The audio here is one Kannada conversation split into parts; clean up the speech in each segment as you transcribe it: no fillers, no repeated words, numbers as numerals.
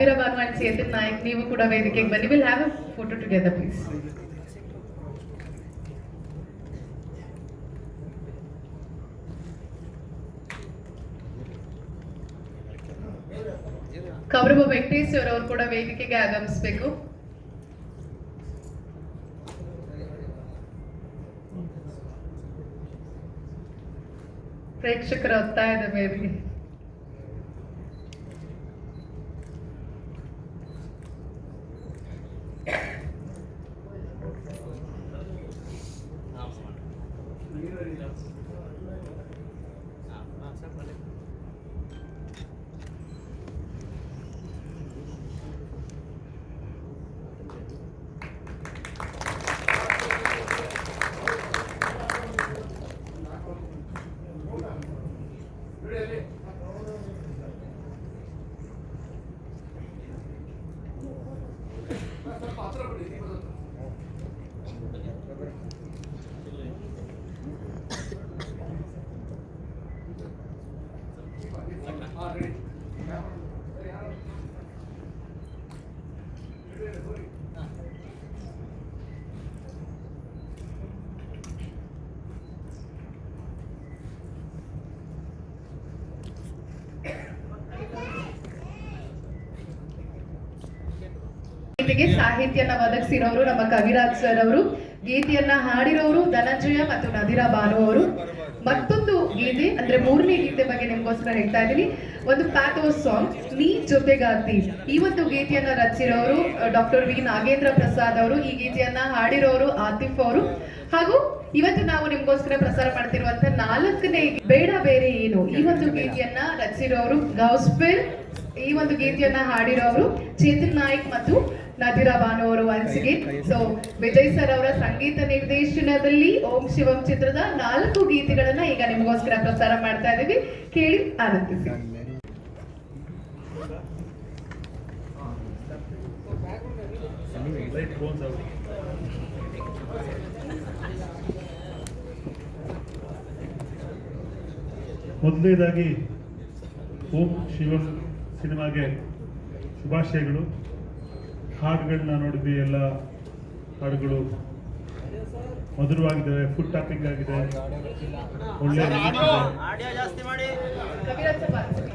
Bhanu and Chetan Naik, ನೀವು ಕೂಡ ವೇದಿಕೆಗೆ ಬನ್ನಿ. We'll have a photo together, please. Kaurava Venkateshwara ಅವರು ಕೂಡ ವೇದಿಕೆಗೆ ಆಗಮಿಸಬೇಕು. ಪ್ರೇಕ್ಷಕರ ಒತ್ತಾಯದ ಮೇರೆಗೆ ಸಾಹಿತ್ಯನ ಒದಗಿಸಿರೋರು ನಮ್ಮ ಕವಿರಾಜ್ ಸರ್ ಅವರು, ಗೀತೆಯನ್ನ ಹಾಡಿರೋರು ಧನಂಜಯ ಮತ್ತು ನದಿರಾ ಬಾನು ಅವರು. ಮತ್ತೊಂದು ಗೀತೆ ಅಂದ್ರೆ 3ನೇ ಗೀತೆ ಬಗ್ಗೆ ನಿಮ್ಗೋಸ್ಕರ ಹೇಳ್ತಾ ಇದ್ದೀನಿ. ಒಂದು ಪ್ಯಾಥೋಸ್ ಸಾಂಗ್ ನೀ ಜೊತೆಗಾತಿ. ಈ ಒಂದು ಗೀತೆಯನ್ನ ರಚಿಸಿರೋರು ಡಾಕ್ಟರ್ ವಿ ನಾಗೇಂದ್ರ ಪ್ರಸಾದ್ ಅವರು, ಈ ಗೀತೆಯನ್ನ ಹಾಡಿರೋರು ಆತಿಫ್ ಅವರು. ಹಾಗೂ ಇವತ್ತು ನಾವು ನಿಮ್ಗೋಸ್ಕರ ಪ್ರಸಾರ ಮಾಡ್ತಿರುವಂತ 4ನೇ ಬೇಡ ಬೇರೆ ಏನು, ಈ ಒಂದು ಗೀತೆಯನ್ನ ರಚಿಸಿರೋರು ಗೌಸ್ಪೆಲ್. ಈ ಒಂದು ಗೀತೆಯನ್ನ ಹಾಡಿರೋರು ಚೇತನ್ ನಾಯ್ಕ್ ಮತ್ತು ನದಿರಾ ಬಾನು ಅವರು. ಅನ್ಸಿಗೆ ಸೊ ವಿಜಯ್ ಸರ್ ಅವರ ಸಂಗೀತ ನಿರ್ದೇಶನದಲ್ಲಿ ಓಂ ಶಿವಂ ಚಿತ್ರದ 4 ಗೀತೆಗಳನ್ನ ಈಗ ನಿಮಗೋಸ್ಕರ ಪ್ರಸಾರ ಮಾಡ್ತಾ ಇದೀವಿ. ಕೇಳಿ ಆನಂದಿಸಿ. ಮೊದಲನೇದಾಗಿ ಓಂ ಶಿವಂ ಸಿನಿಮಾಗೆ ಶುಭಾಶಯಗಳು. ಹಾಡುಗಳನ್ನ ನೋಡಿದ್ವಿ, ಎಲ್ಲ ಹಾಡುಗಳು ಮಧುರವಾಗಿದ್ದಾವೆ, ಫುಡ್ ಟಾಪಿಂಗ್ ಆಗಿದೆ, ಒಳ್ಳೆ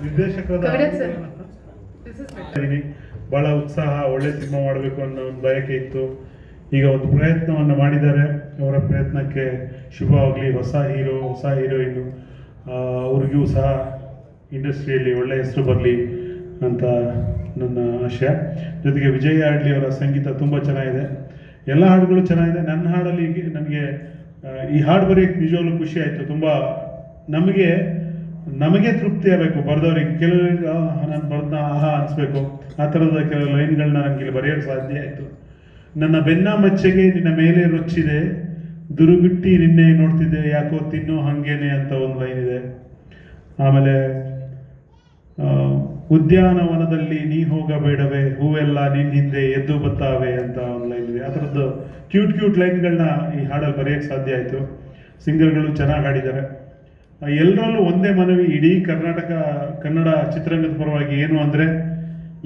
ನಿರ್ದೇಶಕರಾದ ಬಹಳ ಉತ್ಸಾಹ, ಒಳ್ಳೆ ಸಿನಿಮಾ ಮಾಡಬೇಕು ಅನ್ನೋ ಒಂದು ಬಯಕೆ ಇತ್ತು. ಈಗ ಒಂದು ಪ್ರಯತ್ನವನ್ನು ಮಾಡಿದ್ದಾರೆ. ಅವರ ಪ್ರಯತ್ನಕ್ಕೆ ಶುಭವಾಗಲಿ. ಹೊಸ ಹೀರೋ, ಹೊಸ ಹೀರೋಯಿನು ಅವ್ರಿಗೂ ಸಹ ಇಂಡಸ್ಟ್ರಿಯಲ್ಲಿ ಒಳ್ಳೆ ಹೆಸರು ಬರಲಿ ಅಂತ ನನ್ನ ಆಶಯ. ಜೊತೆಗೆ ವಿಜಯ್ ಆಡ್ಲಿ ಅವರ ಸಂಗೀತ ತುಂಬ ಚೆನ್ನಾಗಿದೆ, ಎಲ್ಲ ಹಾಡುಗಳು ಚೆನ್ನಾಗಿದೆ. ನನ್ನ ಹಾಡಲ್ಲಿ ನನಗೆ ಈ ಹಾಡು ಬರೆಯೋಕ್ಕೆ ನಿಜವಾಗ್ಲೂ ಖುಷಿ ಆಯಿತು. ತುಂಬ ನಮಗೆ ತೃಪ್ತಿ ಆಗಬೇಕು, ಬರೆದವ್ರಿಗೆ. ಕೆಲವರಿಗೆ ನಾನು ಬರೆದ ಆಹಾ ಅನಿಸ್ಬೇಕು, ಆ ಥರದ ಕೆಲವು ಲೈನ್ಗಳನ್ನ ನನಗೆ ಇಲ್ಲಿ ಬರೆಯೋಕ್ಕೆ ಸಾಧ್ಯ ಆಯಿತು. ನನ್ನ ಬೆನ್ನ ಮಚ್ಚೆಗೆ ನಿನ್ನ ಮೇಲೆ ರೊಚ್ಚಿದೆ, ದುರುಗುಟ್ಟಿ ನಿನ್ನೆ ನೋಡ್ತಿದ್ದೆ, ಯಾಕೋ ತಿನ್ನೋ ಹಂಗೇನೆ ಅಂತ ಒಂದು ಲೈನ್ ಇದೆ. ಆಮೇಲೆ ಉದ್ಯಾನವನದಲ್ಲಿ ನೀ ಹೋಗಬೇಡವೇ, ಹೂವೆಲ್ಲ ನಿನ್ನ ಹಿಂದೆ ಎದ್ದು ಬತ್ತಾವೆ ಅಂತ ಒಂದು ಲೈನ್ ಇದೆ. ಆ ಥರದ್ದು ಕ್ಯೂಟ್ ಲೈನ್ಗಳನ್ನ ಈ ಹಾಡಲ್ಲಿ ಬರೆಯೋಕ್ಕೆ ಸಾಧ್ಯ ಆಯಿತು. ಸಿಂಗರ್ಗಳು ಚೆನ್ನಾಗಿ ಹಾಡಿದ್ದಾರೆ. ಎಲ್ಲರಲ್ಲೂ ಒಂದೇ ಮನವಿ, ಇಡೀ ಕನ್ನಡ ಚಿತ್ರರಂಗದ ಪರವಾಗಿ ಏನು ಅಂದರೆ,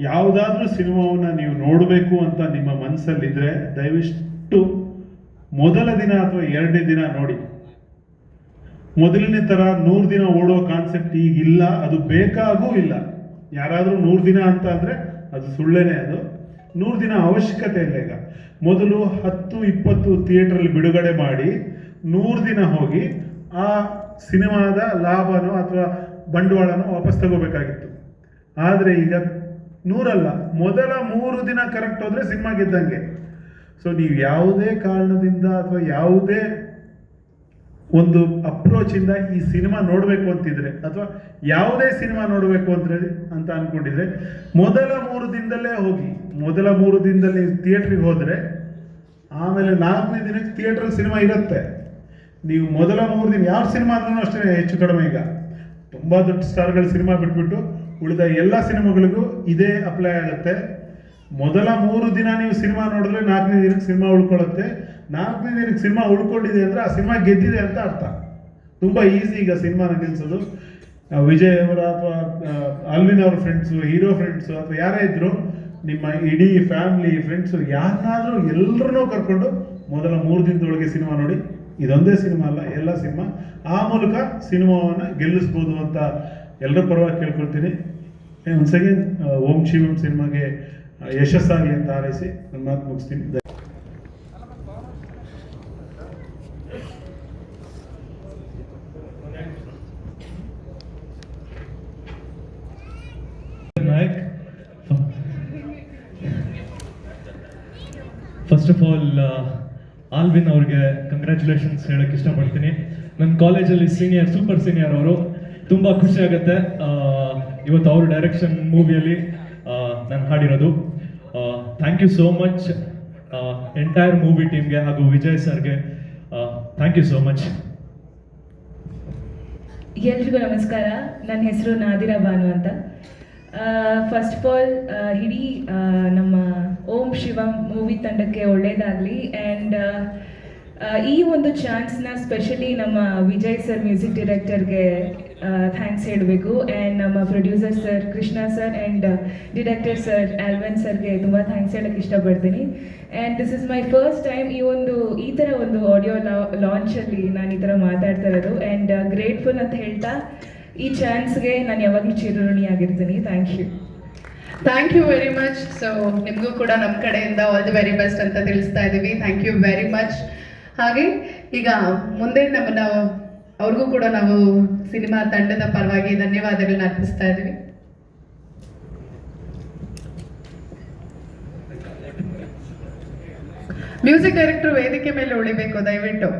ಯಾವುದಾದ್ರೂ ಸಿನಿಮಾವನ್ನು ನೀವು ನೋಡಬೇಕು ಅಂತ ನಿಮ್ಮ ಮನಸ್ಸಲ್ಲಿದ್ದರೆ ದಯವಿಟ್ಟು ಮೊದಲ ದಿನ ಅಥವಾ 2ನೇ ದಿನ ನೋಡಿ. ಮೊದಲನೇ ಥರ 100 ದಿನ ಓಡೋ ಕಾನ್ಸೆಪ್ಟ್ ಈಗಿಲ್ಲ, ಅದು ಬೇಕಾಗೂ ಇಲ್ಲ. ಯಾರಾದರೂ 100 ದಿನ ಅಂತ ಅಂದರೆ ಅದು ಸುಳ್ಳೇನೆ. ಅದು 100 ದಿನ ಅವಶ್ಯಕತೆ ಇಲ್ಲ. ಈಗ ಮೊದಲು 10-20 ಥಿಯೇಟ್ರಲ್ಲಿ ಬಿಡುಗಡೆ ಮಾಡಿ 100 ದಿನ ಹೋಗಿ ಆ ಸಿನಿಮಾದ ಲಾಭನೋ ಅಥವಾ ಬಂಡವಾಳನೋ ವಾಪಸ್ ತಗೋಬೇಕಾಗಿತ್ತು. ಆದರೆ ಈಗ 100 ಅಲ್ಲ, ಮೊದಲ 3 ದಿನ ಕರೆಕ್ಟ್ ಹೋದರೆ ಸಿನಿಮಾ ಗೆದ್ದಂಗೆ. ಸೊ ನೀವು ಯಾವುದೇ ಕಾರಣದಿಂದ ಅಥವಾ ಯಾವುದೇ ಒಂದು ಅಪ್ರೋಚಿಂದ ಈ ಸಿನಿಮಾ ನೋಡಬೇಕು ಅಂತಿದ್ರೆ, ಅಥವಾ ಯಾವುದೇ ಸಿನಿಮಾ ನೋಡಬೇಕು ಅಂತ ಅಂದ್ಕೊಂಡಿದ್ರೆ, ಮೊದಲ 3 ದಿನದಲ್ಲೇ ಹೋಗಿ. ಮೊದಲ 3 ದಿನದಲ್ಲಿ ಥಿಯೇಟ್ರಿಗೆ ಹೋದರೆ ಆಮೇಲೆ 4ನೇ ದಿನಕ್ಕೆ ಥಿಯೇಟ್ರಲ್ಲಿ ಸಿನಿಮಾ ಇರುತ್ತೆ. ನೀವು ಮೊದಲ 3 ದಿನ ಯಾವ ಸಿನಿಮಾ ಆದ್ರೂ ಅಷ್ಟೇ ಹೆಚ್ಚು ಕಡಿಮೆ. ಈಗ ತುಂಬ ದೊಡ್ಡ ಸ್ಟಾರ್ಗಳ ಸಿನಿಮಾ ಬಿಟ್ಬಿಟ್ಟು ಉಳಿದ ಎಲ್ಲ ಸಿನಿಮಾಗಳಿಗೂ ಇದೇ ಅಪ್ಲೈ ಆಗುತ್ತೆ. ಮೊದಲ 3 ದಿನ ನೀವು ಸಿನಿಮಾ ನೋಡಿದ್ರೆ 4ನೇ ದಿನಕ್ಕೆ ಸಿನಿಮಾ ಉಳ್ಕೊಳ್ಳುತ್ತೆ. 4ನೇ ದಿನಕ್ಕೆ ಸಿನಿಮಾ ಉಳ್ಕೊಂಡಿದೆ ಅಂದರೆ ಆ ಸಿನಿಮಾ ಗೆದ್ದಿದೆ ಅಂತ ಅರ್ಥ. ತುಂಬ ಈಸಿ ಈಗ ಸಿನಿಮಾನ ಗೆಲ್ಸೋದು. ವಿಜಯ್ ಅವರ ಅಥವಾ ಅಲ್ವಿನ್ ಅವ್ರ ಫ್ರೆಂಡ್ಸು, ಹೀರೋ ಫ್ರೆಂಡ್ಸು ಅಥವಾ ಯಾರೇ ಇದ್ರು, ನಿಮ್ಮ ಇಡೀ ಫ್ಯಾಮಿಲಿ ಫ್ರೆಂಡ್ಸು ಯಾರನ್ನಾದ್ರೂ ಎಲ್ಲರನ್ನೂ ಕರ್ಕೊಂಡು ಮೊದಲ 3 ದಿನದೊಳಗೆ ಸಿನಿಮಾ ನೋಡಿ. ಇದೊಂದೇ ಸಿನಿಮಾ ಅಲ್ಲ, ಎಲ್ಲ ಸಿನಿಮಾ. ಆ ಮೂಲಕ ಸಿನಿಮಾವನ್ನು ಗೆಲ್ಲಿಸ್ಬೋದು ಅಂತ ಎಲ್ಲರ ಪರವಾಗಿ ಕೇಳ್ಕೊಳ್ತೀನಿ. ಒಂದು ಸೆಕೆಂಡ್ ಓಂ ಶಿವಂ ಸಿನಿಮಾಗೆ ಯಶಸ್ಸಾಗಲಿ ಅಂತ ಹಾರೈಸಿ ನನ್ನ ಮಾತು ಮುಗಿಸ್ತೀನಿ. Nayak, first of all Alvin ಅವ್ರಿಗೆ ಕಂಗ್ರ್ಯಾಚುಲೇಷನ್ಸ್ ಹೇಳಕ್ಕೆ ಇಷ್ಟಪಡ್ತೀನಿ. ನನ್ನ ಕಾಲೇಜಲ್ಲಿ ಸೂಪರ್ ಸೀನಿಯರ್ ಅವರು. ತುಂಬ ಖುಷಿ ಆಗುತ್ತೆ ಇವತ್ತು ಅವ್ರ ಡೈರೆಕ್ಷನ್ ಮೂವಿಯಲ್ಲಿ ನಾನು ಹಾಡಿರೋದು. Thank you so much entire movie ಟೀಮ್ಗೆ ಹಾಗೂ ವಿಜಯ್ ಸರ್ಗೆ ಥ್ಯಾಂಕ್ ಯು ಸೋ ಮಚ್. ಎಲ್ರಿಗೂ ನಮಸ್ಕಾರ. ನನ್ನ ಹೆಸರು ನಾದಿರಾ ಬಾನು ಅಂತ. ಫಸ್ಟ್ ಆಫ್ ಆಲ್ ಇಡೀ ನಮ್ಮ ಓಂ ಶಿವಂ ಮೂವಿ ತಂಡಕ್ಕೆ ಒಳ್ಳೆಯದಾಗಲಿ. ಆ್ಯಂಡ್ ಈ ಒಂದು ಚಾನ್ಸ್ನ ಸ್ಪೆಷಲಿ ನಮ್ಮ ವಿಜಯ್ ಸರ್ ಮ್ಯೂಸಿಕ್ ಡೈರೆಕ್ಟರ್ಗೆ ಥ್ಯಾಂಕ್ಸ್ ಹೇಳಬೇಕು. ಆ್ಯಂಡ್ ನಮ್ಮ producer sir Krishna sir and director sir Alvin ಸರ್ಗೆ ತುಂಬ ಥ್ಯಾಂಕ್ಸ್ ಹೇಳೋಕ್ಕೆ ಇಷ್ಟಪಡ್ತೀನಿ. And this is my first time ಈ ಥರ ಒಂದು ಆಡಿಯೋ ಲಾಂಚಲ್ಲಿ ನಾನು ಈ ಥರ ಮಾತಾಡ್ತಾ ಇರೋದು. ಆ್ಯಂಡ್ ಗ್ರೇಟ್ಫುಲ್ ಅಂತ ಹೇಳ್ತಾ ಈ ಚಾನ್ಸ್ಗೆ ನಾನು ಯಾವಾಗಲೂ ಚಿರಋಣಿಯಾಗಿರ್ತೀನಿ. Thank you very much. So ನಿಮಗೂ ಕೂಡ ನಮ್ಮ ಕಡೆಯಿಂದ ಆಲ್ ದಿ ವೆರಿ ಬೆಸ್ಟ್ ಅಂತ ತಿಳಿಸ್ತಾ ಇದ್ದೀವಿ. Thank you very much. ಹಾಗೆ ಈಗ ಮುಂದೆ ಅವ್ರಿಗೂ ಕೂಡ ನಾವು ಸಿನಿಮಾ ತಂಡದ ಪರವಾಗಿ ಧನ್ಯವಾದಗಳನ್ನ ಅರ್ಪಿಸ್ತಾ ಇದ್ದೀವಿ. ಮ್ಯೂಸಿಕ್ ಡೈರೆಕ್ಟರ್ ವೇದಿಕೆ ಮೇಲೆ ಉಳಿಬೇಕು ದಯವಿಟ್ಟು.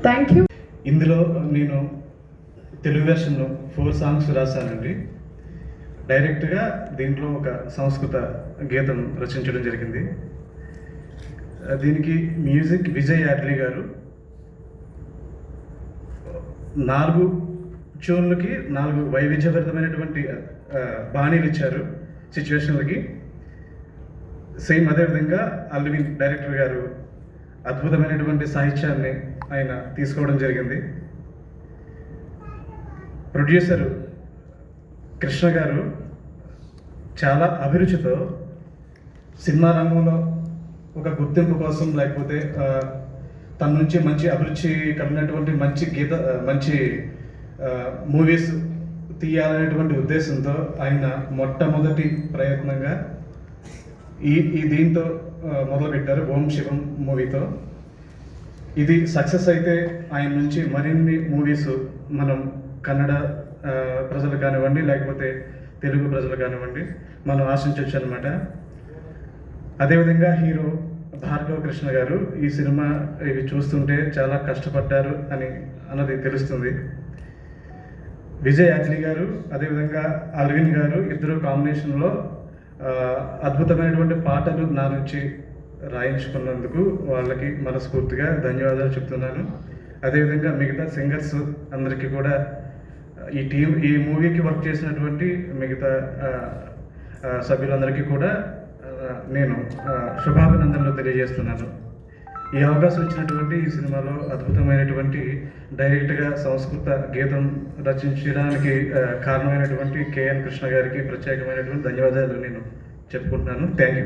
Thank you. ఇందులో నేను తెలుగు వెర్షన్లో 4 సాంగ్స్ రాశానండి. డైరెక్ట్గా దీంట్లో ఒక సంస్కృత గీతం రచించడం జరిగింది. దీనికి మ్యూజిక్ విజయ్ యాడ్లీ గారు. 4 ట్యూన్లకి 4 వైవిధ్యభరితమైనటువంటి బాణీలు ఇచ్చారు సిచ్యువేషన్లకి. సేమ్ అదేవిధంగా అల్విన్ డైరెక్టర్ గారు అద్భుతమైనటువంటి సాహిత్యాన్ని ఆయన తీసుకోవడం జరిగింది. ప్రొడ్యూసర్ కృష్ణ గారు చాలా అభిరుచితో సినిమా రంగంలో ఒక గుర్తింపు కోసం, లేకపోతే తన నుంచి మంచి అభిరుచి కలిగినటువంటి మంచి మూవీస్ తీయాలనేటువంటి ఉద్దేశంతో ఆయన మొట్టమొదటి ప్రయత్నంగా ఈ దీంతో మొదలుపెట్టారు, ఓం శివం మూవీతో. ఇది సక్సెస్ అయితే ఆయన నుంచి మరిన్ని మూవీస్ మనం కన్నడ ప్రజలు కానివ్వండి, లేకపోతే తెలుగు ప్రజలు కానివ్వండి, మనం ఆశించవచ్చు అనమాట. అదేవిధంగా హీరో భార్గవ కృష్ణ గారు ఈ సినిమా ఇవి చూస్తుంటే చాలా కష్టపడ్డారు అన్నది తెలుస్తుంది. విజయ్ యాజ్లీ గారు అదేవిధంగా అల్విన్ గారు ఇద్దరు కాంబినేషన్లో అద్భుతమైనటువంటి పాటలు నా నుంచి రాయించుకున్నందుకు వాళ్ళకి మనస్ఫూర్తిగా ధన్యవాదాలు చెప్తున్నాను. అదేవిధంగా మిగతా సింగర్స్ అందరికీ కూడా ఈ మూవీకి వర్క్ చేసినటువంటి మిగతా సభ్యులందరికీ కూడా నేను శుభాభినందనలు తెలియజేస్తున్నాను. ఈ అవకాశం ఇచ్చినటువంటి ఈ సినిమాలో అద్భుతమైనటువంటి డైరెక్ట్గా సంస్కృత గీతం రచించడానికి కారణమైనటువంటి కేఎన్ కృష్ణ గారికి ప్రత్యేకమైనటువంటి ధన్యవాదాలు నేను చెప్పుకుంటున్నాను. Thank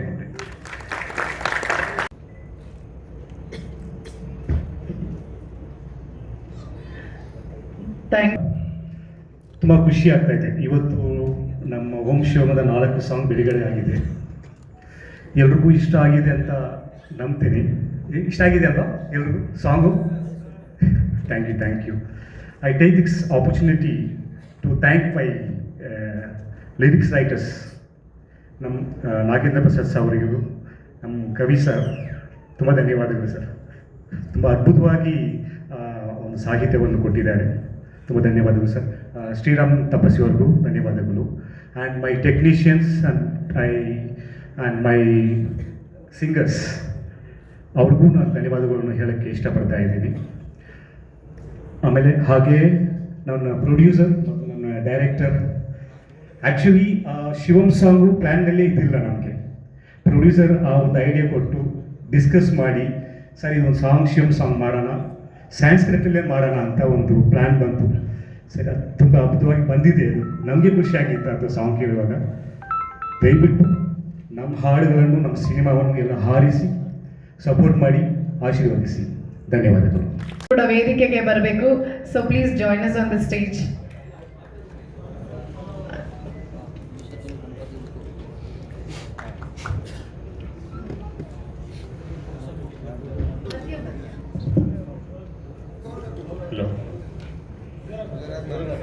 you. ತುಂಬ ಖುಷಿ ಆಗ್ತಾ ಇದೆ. ಇವತ್ತು ನಮ್ಮ ಓಂ ಶಿವಮದ 4 ಸಾಂಗ್ ಬಿಡುಗಡೆ ಆಗಿದೆ. ಎಲ್ರಿಗೂ ಇಷ್ಟ ಆಗಿದೆ ಅಂತ ನಂಬ್ತೀನಿ. ಇಷ್ಟ ಆಗಿದೆ ಅಲ್ವಾ ಎಲ್ರಿಗೂ song? Thank you. I take this opportunity to thank my lyrics writers, ನಮ್ಮ ನಾಗೇಂದ್ರ ಪ್ರಸಾದ್ ಸರ್ ಅವರಿಗೂ, ನಮ್ಮ ಕವಿ ಸರ್, ತುಂಬ ಧನ್ಯವಾದಗಳು ಸರ್. ತುಂಬ ಅದ್ಭುತವಾಗಿ ಒಂದು ಸಾಹಿತ್ಯವನ್ನು ಕೊಟ್ಟಿದ್ದಾರೆ. ತುಂಬ ಧನ್ಯವಾದಗಳು ಸರ್. ಶ್ರೀರಾಮ್ ತಪಸ್ವಿ ಅವ್ರಿಗೂ ಧನ್ಯವಾದಗಳು. And my technicians, and I and my singers ಅವ್ರಿಗೂ ನಾನು ಧನ್ಯವಾದಗಳನ್ನು ಹೇಳೋಕ್ಕೆ ಇಷ್ಟಪಡ್ತಾ ಇದ್ದೀನಿ. ಆಮೇಲೆ ಹಾಗೆ ನನ್ನ ಪ್ರೊಡ್ಯೂಸರ್ ಮತ್ತು ನನ್ನ ಡೈರೆಕ್ಟರ್, ಆ್ಯಕ್ಚುಲಿ ಶಿವಮ್ ಸಾಂಗು ಪ್ಲ್ಯಾನ್ನಲ್ಲೇ ಇದ್ದಿಲ್ಲ ನಮಗೆ. ಪ್ರೊಡ್ಯೂಸರ್ ಆ ಒಂದು ಐಡಿಯಾ ಕೊಟ್ಟು ಡಿಸ್ಕಸ್ ಮಾಡಿ, ಸರಿ ಒಂದು ಶಿವಮ್ ಸಾಂಗ್ ಮಾಡೋಣ, ಸ್ಯಾನ್ಸ್ಕ್ರಿಟಲ್ಲೇ ಮಾಡೋಣ ಅಂತ ಒಂದು ಪ್ಲ್ಯಾನ್ ಬಂತು. ಸರಿ, ಅದು ತುಂಬ ಅದ್ಭುತವಾಗಿ ಬಂದಿದೆ. ಅದು ನಮಗೆ ಖುಷಿಯಾಗಿತ್ತು ಅದು ಸಾಂಗ್ ಕೇಳುವಾಗ. ದಯವಿಟ್ಟು ನಮ್ಮ ಹಾಡುಗಳನ್ನು, ನಮ್ಮ ಸಿನಿಮಾವನ್ನು ಎಲ್ಲ ಹಾರಿಸಿ ಸಪೋರ್ಟ್ ಮಾಡಿ ಆಶೀರ್ವದಿಸಿ. ಧನ್ಯವಾದಗಳು. ಕೂಡ ವೇದಿಕೆಗೆ ಬರಬೇಕು. So please join us on the stage.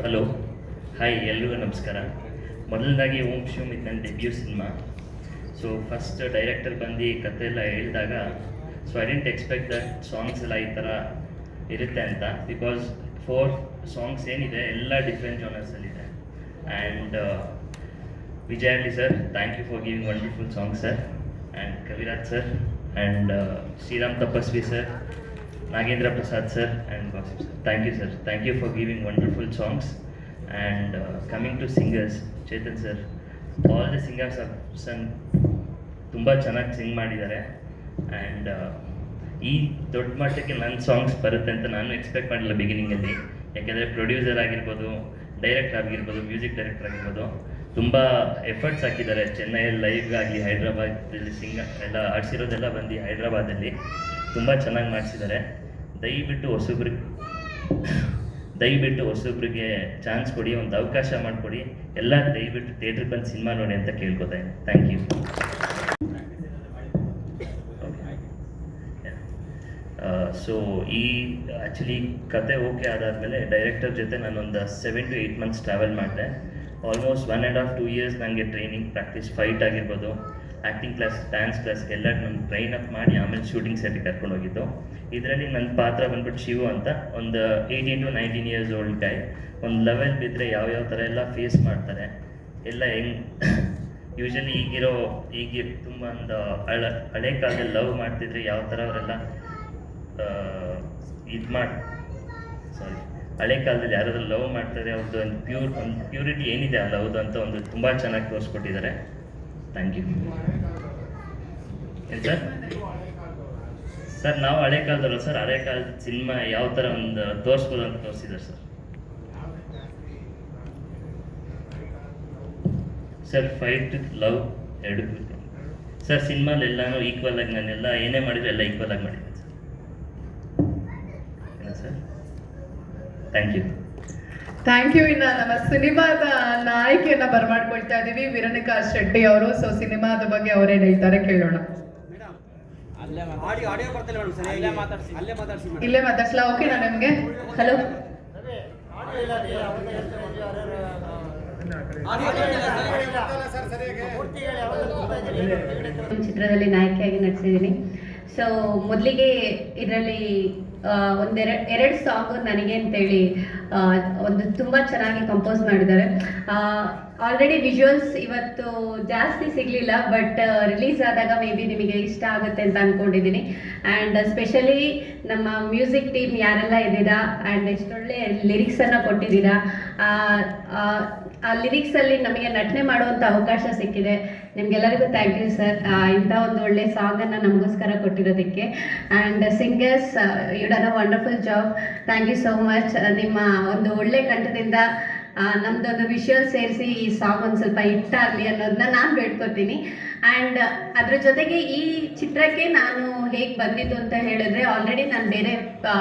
Hello hi, ಎಲ್ರಿಗೂ ನಮಸ್ಕಾರ. ಮೊದಲನೇದಾಗಿ ಓಂ ಶಿವಮ್ ಇದು ನನ್ನ debut cinema. So first director ಬಂದು ಕತೆ ಎಲ್ಲ ಹೇಳಿದಾಗ, so I dent expect that songs ಎಲ್ಲ ಈ ಥರ ಇರುತ್ತೆ ಅಂತ. ಬಿಕಾಸ್ 4 ಸಾಂಗ್ಸ್ ಏನಿದೆ ಎಲ್ಲ ಡಿಫ್ರೆಂಟ್ ಜಾನರ್ಸಲ್ಲಿದೆ. ಆ್ಯಂಡ್ ವಿಜಯ್ ಅಡ್ಲಿ sir, thank you for giving wonderful song sir. And Kaviraj sir, and Sriram Tapaswi sir, Nagendra Prasad sir, and Gossip sir. Thank you sir. Thank you for giving wonderful songs. And coming to singers, Chetan sir, all the singers have sung ತುಂಬ ಚೆನ್ನಾಗಿ ಸಿಂಗ್ ಮಾಡಿದ್ದಾರೆ. ಆ್ಯಂಡ್ ಈ ದೊಡ್ಡ ಮಟ್ಟಕ್ಕೆ ನನ್ನ ಸಾಂಗ್ಸ್ ಬರುತ್ತೆ ಅಂತ ನಾನು ಎಕ್ಸ್ಪೆಕ್ಟ್ ಮಾಡಿಲ್ಲ ಬಿಗಿನಿಂಗಲ್ಲಿ. ಯಾಕೆಂದರೆ ಪ್ರೊಡ್ಯೂಸರ್ ಆಗಿರ್ಬೋದು, ಡೈರೆಕ್ಟರ್ ಆಗಿರ್ಬೋದು, ಮ್ಯೂಸಿಕ್ ಡೈರೆಕ್ಟರ್ ಆಗಿರ್ಬೋದು, ತುಂಬ ಎಫರ್ಟ್ಸ್ ಹಾಕಿದ್ದಾರೆ. ಚೆನ್ನೈಯಲ್ಲಿ ಲೈವ್ಗಾಗಲಿ, ಹೈದ್ರಾಬಾದಲ್ಲಿ ಎಲ್ಲ ಆಡಿಸಿರೋದೆಲ್ಲ ಬಂದು ಹೈದ್ರಾಬಾದಲ್ಲಿ ತುಂಬ ಚೆನ್ನಾಗಿ ಮಾಡಿಸಿದ್ದಾರೆ. ದಯವಿಟ್ಟು ಹೊಸೊಬ್ರಿಗೆ ಚಾನ್ಸ್ ಕೊಡಿ, ಒಂದು ಅವಕಾಶ ಮಾಡಿಕೊಡಿ. ಎಲ್ಲ ದಯವಿಟ್ಟು ಥಿಯೇಟ್ರಿಗೆ ಬಂದು ಸಿನಿಮಾ ನೋಡಿ ಅಂತ ಕೇಳ್ಕೊತಾ ಇದ್ದೀನಿ. Thank you. ಸೊ ಈ ಆ್ಯಕ್ಚುಲಿ ಕತೆ ಓಕೆ ಆದಾದಮೇಲೆ ಡೈರೆಕ್ಟರ್ ಜೊತೆ ನಾನೊಂದು 7 to 8 months ಟ್ರಾವೆಲ್ ಮಾಡಿದೆ. ಆಲ್ಮೋಸ್ಟ್ 1.5 to 2 years ನನಗೆ ಟ್ರೈನಿಂಗ್, ಪ್ರಾಕ್ಟೀಸ್, ಫೈಟ್ ಆಗಿರ್ಬೋದು, ಆ್ಯಕ್ಟಿಂಗ್ ಕ್ಲಾಸ್, ಡ್ಯಾನ್ಸ್ ಕ್ಲಾಸ್ ಎಲ್ಲ ನಾನು ಟ್ರೈನ್ ಅಪ್ ಮಾಡಿ ಆಮೇಲೆ ಶೂಟಿಂಗ್ ಸೆಟ್ಟಿಗೆ ಕರ್ಕೊಂಡು ಹೋಗಿದ್ದು. ಇದರಲ್ಲಿ ನನ್ನ ಪಾತ್ರ ಬಂದ್ಬಿಟ್ಟು ಶಿವು ಅಂತ, ಒಂದು 18 to 19 years old ಗೈ. ಒಂದು ಲೆವೆಲ್ ಬಿದ್ದರೆ ಯಾವ್ಯಾವ ಥರ ಎಲ್ಲ ಫೇಸ್ ಮಾಡ್ತಾರೆ ಎಲ್ಲ ಯೂಶಲಿ ಈಗ ತುಂಬ ಒಂದು ಹಳೆ ಕಾಲದಲ್ಲಿ ಲವ್ ಮಾಡ್ತಿದ್ರೆ ಯಾವ ಥರ ಅವರೆಲ್ಲ ಹಳೆ ಕಾಲದಲ್ಲಿ ಯಾರಾದ್ರೂ ಲವ್ ಮಾಡ್ತಾರೆ, ಅವ್ರದ್ದು ಒಂದು ಪ್ಯೂರಿಟಿ ಏನಿದೆ ಅಲ್ಲ ಲವ್ದು ಅಂತ ಒಂದು ತುಂಬ ಚೆನ್ನಾಗಿ ತೋರಿಸ್ಕೊಟ್ಟಿದ್ದಾರೆ. Thank you. ಏನು ಸರ್ ನಾವು ಹಳೆ ಕಾಲದಲ್ಲ ಸರ್, ಹಳೆ ಕಾಲದ ಸಿನಿಮಾ ಯಾವ ಥರ ಒಂದು ತೋರಿಸ್ಬೋದು ಅಂತ ತೋರಿಸಿದ್ದಾರೆ ಸರ್. ಫೈಟ್ ವಿತ್ ಲವ್ ಎರಡು ಸರ್. ಸಿನಿಮಾಲೆಲ್ಲನೂ ಈಕ್ವಲ್ ಆಗಿ ನಾನೆಲ್ಲ ಏನೇ ಮಾಡಿದ್ರು ಎಲ್ಲ ಈಕ್ವಲ್ ಆಗಿ ಮಾಡಿದ್ದೀನಿ sir. Thank you. Thank you. ಇನ್ನು ನಮ್ಮ ಸಿನಿಮಾದ ನಾಯಕಿಯನ್ನ ಬರಮಾಡ್ಕೊಳ್ತಾ ಇದ್ದೀವಿ, ವಿರಣಿಕಾ ಶೆಟ್ಟಿ ಅವರು. ಸೊ ಸಿನಿಮಾದ ಬಗ್ಗೆ ಅವರೇನು ಹೇಳ್ತಾರೆ ಕೇಳೋಣ. ಇಲ್ಲೇ ಮಾತಾಡ್ಸಲ? ಓಕೆನಾ ನಿಮಗೆ? ಹಲೋ. ಚಿತ್ರದಲ್ಲಿ ನಾಯಕಿಯಾಗಿ ನಟಿಸಿದ್ದೀನಿ. ಸೊ ಮೊದಲಿಗೆ ಇದರಲ್ಲಿ ಎರಡು ಸಾಂಗ್ ನನಗೆ ಅಂತೇಳಿ ಒಂದು ತುಂಬ ಚೆನ್ನಾಗಿ ಕಂಪೋಸ್ ಮಾಡಿದ್ದಾರೆ. ಆಲ್ರೆಡಿ ವಿಜುವಲ್ಸ್ ಇವತ್ತು ಜಾಸ್ತಿ ಸಿಗಲಿಲ್ಲ, ಬಟ್ ರಿಲೀಸ್ ಆದಾಗ ಮೇ ಬಿ ನಿಮಗೆ ಇಷ್ಟ ಆಗುತ್ತೆ ಅಂತ ಅಂದ್ಕೊಂಡಿದ್ದೀನಿ. ಆ್ಯಂಡ್ ಸ್ಪೆಷಲಿ ನಮ್ಮ ಮ್ಯೂಸಿಕ್ ಟೀಮ್ ಯಾರೆಲ್ಲ ಇದ್ದೀರಾ, ಆ್ಯಂಡ್ ಎಷ್ಟೊಳ್ಳೆ ಲಿರಿಕ್ಸನ್ನು ಕೊಟ್ಟಿದ್ದೀರಾ. ಆ ಲಿರಿಕ್ಸಲ್ಲಿ ನಮಗೆ ನಟನೆ ಮಾಡುವಂಥ ಅವಕಾಶ ಸಿಕ್ಕಿದೆ. ನಿಮಗೆಲ್ಲರಿಗೂ ಥ್ಯಾಂಕ್ ಯು ಸರ್, ಇಂಥ ಒಂದು ಒಳ್ಳೆ ಸಾಂಗನ್ನು ನಮಗೋಸ್ಕರ ಕೊಟ್ಟಿರೋದಕ್ಕೆ. And singers, you done a wonderful job. Thank you so much. ನಿಮ್ಮ ಒಂದು ಒಳ್ಳೆ ಕಂಠದಿಂದ ನಮ್ಮದೊಂದು ವಿಷುವಲ್ ಸೇರಿಸಿ ಈ ಸಾಂಗ್ ಒಂದು ಸ್ವಲ್ಪ ಹಿಟ್ಟಾಗಲಿ ಅನ್ನೋದನ್ನ ನಾನು ಬೇಡ್ಕೊತೀನಿ. ಆ್ಯಂಡ್ ಅದ್ರ ಜೊತೆಗೆ ಈ ಚಿತ್ರಕ್ಕೆ ನಾನು ಹೇಗೆ ಬಂದಿದ್ದು ಅಂತ ಹೇಳಿದ್ರೆ, ಆಲ್ರೆಡಿ ನಾನು ಬೇರೆ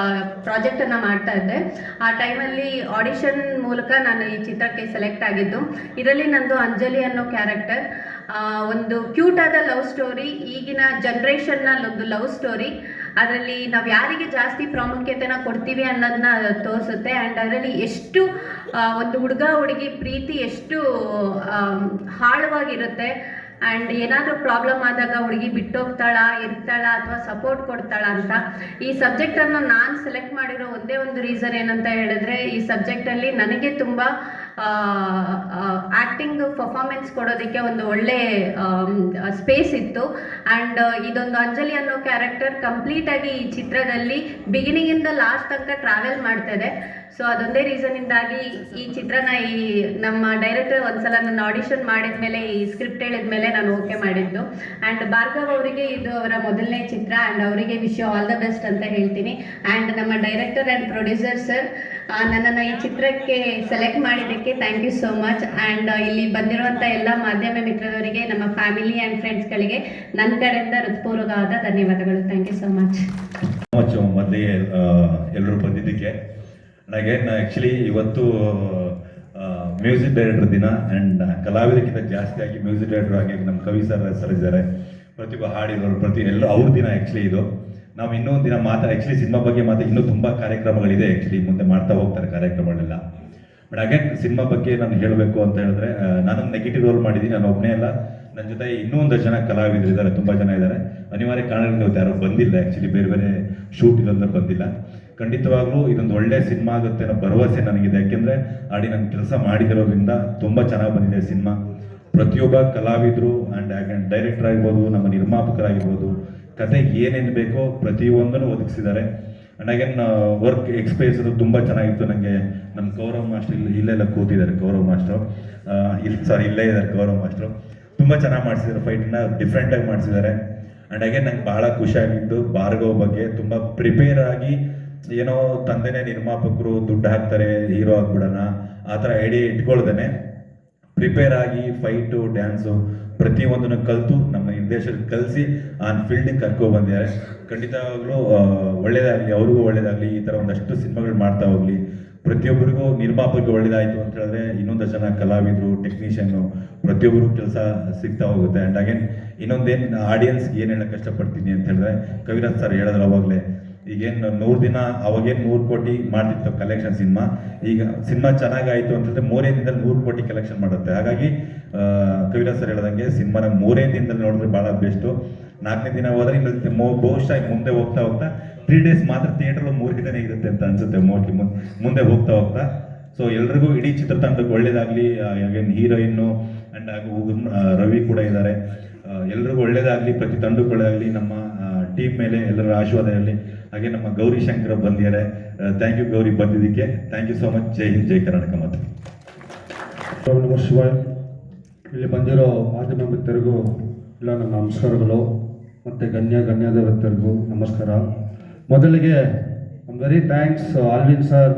ಪ್ರಾಜೆಕ್ಟನ್ನು ಮಾಡ್ತಾ ಇದ್ದೆ. ಆ ಟೈಮಲ್ಲಿ ಆಡಿಷನ್ ಮೂಲಕ ನಾನು ಈ ಚಿತ್ರಕ್ಕೆ ಸೆಲೆಕ್ಟ್ ಆಗಿದ್ದು. ಇದರಲ್ಲಿ ನಂದು ಅಂಜಲಿ ಅನ್ನೋ ಕ್ಯಾರೆಕ್ಟರ್, ಒಂದು ಕ್ಯೂಟ್ ಆದ ಲವ್ ಸ್ಟೋರಿ, ಈಗಿನ ಜನ್ರೇಷನ್ನಲ್ಲೊಂದು ಲವ್ ಸ್ಟೋರಿ. ಅದರಲ್ಲಿ ನಾವು ಯಾರಿಗೆ ಜಾಸ್ತಿ ಪ್ರಾಮುಖ್ಯತೆನ ಕೊಡ್ತೀವಿ ಅನ್ನೋದನ್ನ ತೋರಿಸುತ್ತೆ. ಆ್ಯಂಡ್ ಅದರಲ್ಲಿ ಎಷ್ಟು ಒಂದು ಹುಡುಗ ಹುಡುಗಿ ಪ್ರೀತಿ ಎಷ್ಟು ಆಳವಾಗಿರುತ್ತೆ. ಆ್ಯಂಡ್ ಏನಾದರೂ ಪ್ರಾಬ್ಲಮ್ ಆದಾಗ ಹುಡುಗಿ ಬಿಟ್ಟೋಗ್ತಾಳ, ಇರ್ತಾಳ, ಅಥವಾ ಸಪೋರ್ಟ್ ಕೊಡ್ತಾಳ ಅಂತ. ಈ ಸಬ್ಜೆಕ್ಟನ್ನು ನಾನು ಸೆಲೆಕ್ಟ್ ಮಾಡಿರೋ ಒಂದೇ ಒಂದು ರೀಸನ್ ಏನಂತ ಹೇಳಿದ್ರೆ, ಈ ಸಬ್ಜೆಕ್ಟಲ್ಲಿ ನನಗೆ ತುಂಬ ಆ್ಯಕ್ಟಿಂಗ್ ಪರ್ಫಾರ್ಮೆನ್ಸ್ ಕೊಡೋದಕ್ಕೆ ಒಂದು ಒಳ್ಳೆ ಸ್ಪೇಸ್ ಇತ್ತು. ಆ್ಯಂಡ್ ಇದೊಂದು ಅಂಜಲಿ ಅನ್ನೋ ಕ್ಯಾರೆಕ್ಟರ್ ಕಂಪ್ಲೀಟಾಗಿ ಈ ಚಿತ್ರದಲ್ಲಿ ಬಿಗಿನಿಂಗಿಂದ ಲಾಸ್ಟ್ ತನಕ ಟ್ರಾವೆಲ್ ಮಾಡ್ತಾ ಇದೆ. ಸೊ ಅದೊಂದೇ ರೀಸನ್ನಿಂದಾಗಿ ಈ ಚಿತ್ರನ ನಮ್ಮ ಡೈರೆಕ್ಟರ್ ಒಂದ್ಸಲ ನನ್ನ ಆಡಿಷನ್ ಮಾಡಿದ್ಮೇಲೆ ಈ ಸ್ಕ್ರಿಪ್ಟ್ ಹೇಳಿದ್ಮೇಲೆ ನಾನು ಓಕೆ ಮಾಡಿದ್ದು. ಆ್ಯಂಡ್ ಭಾರ್ಗವ್ ಅವರಿಗೆ ಇದು ಅವರ ಮೊದಲನೇ ಚಿತ್ರ ಆ್ಯಂಡ್ ಅವರಿಗೆ wish you all the best ಅಂತ ಹೇಳ್ತೀನಿ. ಆ್ಯಂಡ್ ನಮ್ಮ ಡೈರೆಕ್ಟರ್ ಆ್ಯಂಡ್ ಪ್ರೊಡ್ಯೂಸರ್ ಸರ್ ನನ್ನನ್ನು ಈ ಚಿತ್ರಕ್ಕೆ ಸೆಲೆಕ್ಟ್ ಮಾಡಿದ್ದಕ್ಕೆ thank you so much. And ಇಲ್ಲಿ ಬಂದಿರುವಂಥ ಎಲ್ಲ ಮಾಧ್ಯಮ ಮಿತ್ರರವರಿಗೆ, ನಮ್ಮ ಫ್ಯಾಮಿಲಿ ಆ್ಯಂಡ್ ಫ್ರೆಂಡ್ಸ್ಗಳಿಗೆ ನನ್ನ ಕಡೆಯಿಂದ ಹೃತ್ಪೂರ್ವಕವಾದ ಧನ್ಯವಾದಗಳು. Thank you so much. ಮೊದಲಿಗೆ ಎಲ್ಲರೂ ಬಂದಿದ್ದಕ್ಕೆ ನನಗೆ ಆ್ಯಕ್ಚುಲಿ ಇವತ್ತು ಮ್ಯೂಸಿಕ್ ಡೈರೆಕ್ಟರ್ ದಿನ ಆ್ಯಂಡ್ ಕಲಾವಿದಕ್ಕಿಂತ ಜಾಸ್ತಿಯಾಗಿ ಮ್ಯೂಸಿಕ್ ಡೈರೆಕ್ಟರ್ ಆಗಿ ನಮ್ಮ ಕವಿ ಸರ್ ಇದ್ದಾರೆ, ಪ್ರತಿಭಾ ಹಾಡಿರೋರು ಎಲ್ಲರೂ ಅವ್ರ ದಿನ ಆ್ಯಕ್ಚುಲಿ ಇದು. ನಾವು ಇನ್ನೂ ಒಂದು ದಿನ ಆ್ಯಕ್ಚುಲಿ ಸಿನಿಮಾ ಬಗ್ಗೆ ಇನ್ನೂ ತುಂಬ ಕಾರ್ಯಕ್ರಮಗಳಿದೆ. ಆ್ಯಕ್ಚುಲಿ ಮುಂದೆ ಮಾಡ್ತಾ ಹೋಗ್ತಾರೆ ಕಾರ್ಯಕ್ರಮಗಳೆಲ್ಲ. ಬಟ್ ಅಗೇನ್ ಸಿನಿಮಾ ಬಗ್ಗೆ ನಾನು ಹೇಳಬೇಕು ಅಂತ ಹೇಳಿದ್ರೆ, ನಾನೊಂದು ನೆಗೆಟಿವ್ ರೋಲ್ ಮಾಡಿದ್ದೀನಿ. ನಾನು ಒಬ್ಬನೇ ಅಲ್ಲ, ನನ್ನ ಜೊತೆ ಇನ್ನೂ ಒಂದಷ್ಟು ಜನ ಕಲಾವಿದರು ಇದ್ದಾರೆ, ತುಂಬ ಜನ ಇದ್ದಾರೆ. ಅನಿವಾರ್ಯ ಕಾರಣದಿಂದ ಇವತ್ತು ಯಾರೋ ಬಂದಿಲ್ಲ, ಆ್ಯಕ್ಚುಲಿ ಬೇರೆ ಬೇರೆ ಶೂಟ್ ಇರೋದ್ರ ಬಂದಿಲ್ಲ. ಖಂಡಿತವಾಗ್ಲೂ ಇದೊಂದು ಒಳ್ಳೆ ಸಿನಿಮಾ ಆಗುತ್ತೆ ಅನ್ನೋ ಭರವಸೆ ನನಗಿದೆ. ಯಾಕೆಂದರೆ ನಾನು ಕೆಲಸ ಮಾಡಿದಿರೋದ್ರಿಂದ ತುಂಬ ಚೆನ್ನಾಗಿ ಬಂದಿದೆ ಸಿನಿಮಾ. ಪ್ರತಿಯೊಬ್ಬ ಕಲಾವಿದರು ಆ್ಯಂಡ್ ಡೈರೆಕ್ಟರ್ ಆಗಿರ್ಬೋದು, ನಮ್ಮ ನಿರ್ಮಾಪಕರಾಗಿರ್ಬೋದು, ಕತೆ ಏನೇನು ಬೇಕೋ ಪ್ರತಿಯೊಂದನ್ನು ಒದಗಿಸಿದ್ದಾರೆ. ಆ್ಯಂಡ್ ಅಗೇನ್ ವರ್ಕ್ ಎಕ್ಸ್ಪೀರಿಯನ್ಸ್ ಅದು ತುಂಬ ಚೆನ್ನಾಗಿತ್ತು. ನನಗೆ ನಮ್ಮ ಗೌರವ್ ಮಾಸ್ಟರ್ ಇಲ್ಲೆಲ್ಲ ಕೂತಿದ್ದಾರೆ, ಗೌರವ್ ಮಾಸ್ಟ್ರು ಇಲ್ಲೇ ಇದ್ದಾರೆ. ಗೌರವ್ ಮಾಸ್ಟ್ರು ತುಂಬ ಚೆನ್ನಾಗಿ ಮಾಡಿಸಿದ್ದಾರೆ, ಫೈಟನ್ನ ಡಿಫ್ರೆಂಟಾಗಿ ಮಾಡಿಸಿದ್ದಾರೆ. ಆ್ಯಂಡ್ ಅಗೇನ್ ನಂಗೆ ಭಾಳ ಖುಷಿಯಾಗಿದ್ದು ಭಾರ್ಗವ್ ಬಗ್ಗೆ ತುಂಬ ಪ್ರಿಪೇರ್ ಆಗಿ, ಏನೋ ತಂದೆನೇ ನಿರ್ಮಾಪಕರು ದುಡ್ಡು ಹಾಕ್ತಾರೆ ಹೀರೋ ಆಗ್ಬಿಡೋಣ ಆ ಥರ ಐಡಿಯಾ ಇಟ್ಕೊಳ್ದೇನೆ ಪ್ರಿಪೇರ್ ಆಗಿ ಫೈಟು ಡ್ಯಾನ್ಸು ಪ್ರತಿಯೊಂದನ್ನು ಕಲಿತು ನಮ್ಮ ನಿರ್ದೇಶಕರು ಕಲಿಸಿ ಆನ್ ಫೀಲ್ಡಿಗೆ ಕರ್ಕೊಬಂದಿದ್ದಾರೆ. ಖಂಡಿತವಾಗ್ಲೂ ಒಳ್ಳೇದಾಗಲಿ, ಅವ್ರಿಗೂ ಒಳ್ಳೇದಾಗಲಿ. ಈ ಥರ ಒಂದಷ್ಟು ಸಿನಿಮಾಗಳು ಮಾಡ್ತಾ ಹೋಗಲಿ. ಪ್ರತಿಯೊಬ್ಬರಿಗೂ ನಿರ್ಮಾಪಕರಿಗೆ ಒಳ್ಳೇದಾಯಿತು ಅಂತ ಹೇಳಿದ್ರೆ ಇನ್ನೊಂದಷ್ಟು ಜನ ಕಲಾವಿದರು, ಟೆಕ್ನಿಷಿಯನ್ನು ಪ್ರತಿಯೊಬ್ಬರಿಗೂ ಕೆಲಸ ಸಿಗ್ತಾ ಹೋಗುತ್ತೆ. ಆ್ಯಂಡ್ ಅಗೇನ್ ಇನ್ನೊಂದೇನು ಆಡಿಯನ್ಸ್ಗೆ ಏನು ಹೇಳೋಕ್ಕೆ ಕಷ್ಟಪಡ್ತೀನಿ ಅಂತ ಹೇಳಿದ್ರೆ, ಕವಿರಾಜ್ ಸರ್ ಹೇಳಿದ್ರೆ ಅವಾಗಲೇ ಈಗೇನು 100 ದಿನ ಅವಾಗೇನು 100 ಕೋಟಿ ಮಾಡ್ತಿತ್ತು ಕಲೆಕ್ಷನ್ ಸಿನಿಮಾ. ಈಗ ಸಿನಿಮಾ ಚೆನ್ನಾಗಾಯಿತು ಅಂತಂದರೆ 3 ದಿನದಲ್ಲಿ 100 ಕೋಟಿ ಕಲೆಕ್ಷನ್ ಮಾಡುತ್ತೆ. ಹಾಗಾಗಿ ಕವಿರಾಜ್ ಸರ್ ಹೇಳ್ದಂಗೆ ಸಿನಿಮಾನ 3 ದಿನದಲ್ಲಿ ನೋಡಿದ್ರೆ ಭಾಳ ಬೆಸ್ಟು. 4ನೇ ದಿನ ಹೋದರೆ ಇನ್ನು ಬಹುಶಃ ಮುಂದೆ ಹೋಗ್ತಾ 3 ಡೇಸ್ ಮಾತ್ರ ಥಿಯೇಟ್ರಲ್ಲಿ 3 ದಿನ ಇರುತ್ತೆ ಅಂತ ಅನ್ಸುತ್ತೆ ಮೋಸ್ಟ್ಲಿ ಮುಂದೆ ಹೋಗ್ತಾ. ಸೊ ಎಲ್ರಿಗೂ ಇಡೀ ಚಿತ್ರತಂಡಕ್ಕೆ ಒಳ್ಳೇದಾಗಲಿ. ಅಗೇನ್ ಹೀರೋಯಿನ್ನು ಆ್ಯಂಡ್ ರವಿ ಕೂಡ ಇದ್ದಾರೆ. ಎಲ್ರಿಗೂ ಒಳ್ಳೇದಾಗಲಿ, ಪ್ರತಿ ತಂಡಕ್ಕೂ ಒಳ್ಳೇದಾಗಲಿ. ನಮ್ಮ ಟೀಮ್ ಮೇಲೆ ಎಲ್ಲರ ಆಶೀರ್ವಾದ ಇರಲಿ. ಹಾಗೆ ನಮ್ಮ ಗೌರಿ ಶಂಕರ್ ಬಂದಿದ್ದಾರೆ. ಥ್ಯಾಂಕ್ ಯು ಗೌರಿ ಬಂದಿದ್ದಕ್ಕೆ. Thank you so much. ಜೈ ಹಿಂದ್, ಜೈ ಕರ್ನಾಟಕ. ಮತ್ತು ನಮಃ ಶಿವಾಯ್. ಇಲ್ಲಿ ಬಂದಿರೋ ಮಾಧ್ಯಮ ಮಿತ್ರರಿಗೂ ಎಲ್ಲ ನನ್ನ ನಮಸ್ಕಾರಗಳು. ಮತ್ತು ಗಣ್ಯಾದ ವ್ಯಕ್ತರಿಗೂ ನಮಸ್ಕಾರ. ಮೊದಲಿಗೆ ವೆರಿ ಥ್ಯಾಂಕ್ಸ್ ಆಲ್ವಿನ್ ಸರ್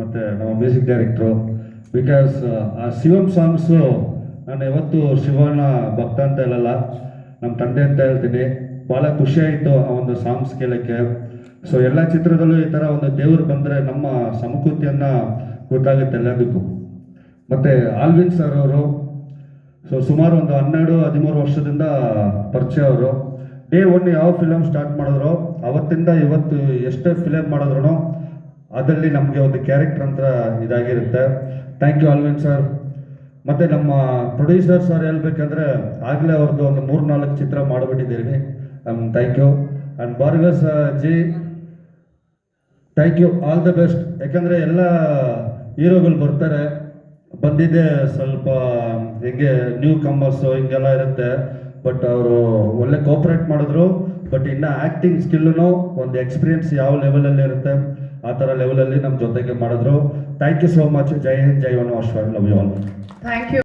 ಮತ್ತು ನಮ್ಮ ಮ್ಯೂಸಿಕ್ ಡೈರೆಕ್ಟ್ರು. ಬಿಕಾಸ್ ಆ ಶಿವಮ್ ಸಾಂಗ್ಸು ನಾನು ಯಾವತ್ತೂ ಶಿವನ ಭಕ್ತ ಅಂತ ಹೇಳಲ್ಲ, ನಮ್ಮ ತಂದೆ ಅಂತ ಹೇಳ್ತೀನಿ. ಭಾಳ ಖುಷಿಯಾಯಿತು ಆ ಒಂದು ಸಾಂಗ್ಸ್ ಕೇಳೋಕ್ಕೆ. ಸೊ ಎಲ್ಲ ಚಿತ್ರದಲ್ಲೂ ಈ ಥರ ಒಂದು ದೇವರು ಬಂದರೆ ನಮ್ಮ ಸಂಸ್ಕೃತಿಯನ್ನು ಗೊತ್ತಾಗುತ್ತೆ ಎಲ್ಲದಕ್ಕೂ. ಮತ್ತು ಆಲ್ವಿನ್ ಸರ್ ಅವರು ಸುಮಾರು ಒಂದು 12-13 ವರ್ಷದಿಂದ ಪರಿಚಯ. ಅವರು ಡೇ 1 ಯಾವ ಫಿಲಮ್ ಸ್ಟಾರ್ಟ್ ಮಾಡಿದ್ರು ಅವತ್ತಿಂದ ಇವತ್ತು ಎಷ್ಟೇ ಫಿಲಮ್ ಮಾಡಿದ್ರು ಅದರಲ್ಲಿ ನಮಗೆ ಒಂದು ಕ್ಯಾರೆಕ್ಟರ್ ಅಂತ ಇದಾಗಿರುತ್ತೆ. Thank you Alvin sir. ಮತ್ತು ನಮ್ಮ ಪ್ರೊಡ್ಯೂಸರ್ ಸರ್ ಹೇಳ್ಬೇಕಂದ್ರೆ ಆಗಲೇ ಅವ್ರದ್ದು ಒಂದು 3-4 ಚಿತ್ರ ಮಾಡಿಬಿಟ್ಟಿದ್ದೀವಿ. Thank you. And Bhargav ji thank you, all the best. ಯಾಕಂದರೆ ಎಲ್ಲ ಹೀರೋಗಳು ಬರ್ತಾರೆ, ಬಂದಿದ್ದೆ ಸ್ವಲ್ಪ ಹೆಂಗೆ ನ್ಯೂ ಕಮರ್ಸು ಹಿಂಗೆಲ್ಲ ಇರುತ್ತೆ. ಬಟ್ ಅವರು ಒಳ್ಳೆ ಕೋಪ್ರೇಟ್ ಮಾಡಿದ್ರು. ಬಟ್ ಇನ್ನು ಆ್ಯಕ್ಟಿಂಗ್ ಸ್ಕಿಲ್ಲೂ ಒಂದು ಎಕ್ಸ್ಪೀರಿಯನ್ಸ್ ಯಾವ ಲೆವೆಲಲ್ಲಿ ಇರುತ್ತೆ ಆ ಥರ ಲೆವೆಲಲ್ಲಿ ನಮ್ಮ ಜೊತೆಗೆ ಮಾಡಿದ್ರು. Thank you so much. ಜೈ ಹಿಂದ್, ಜೈ ವನ್ ವಾಶ್ವರ್. Love you all. Thank you.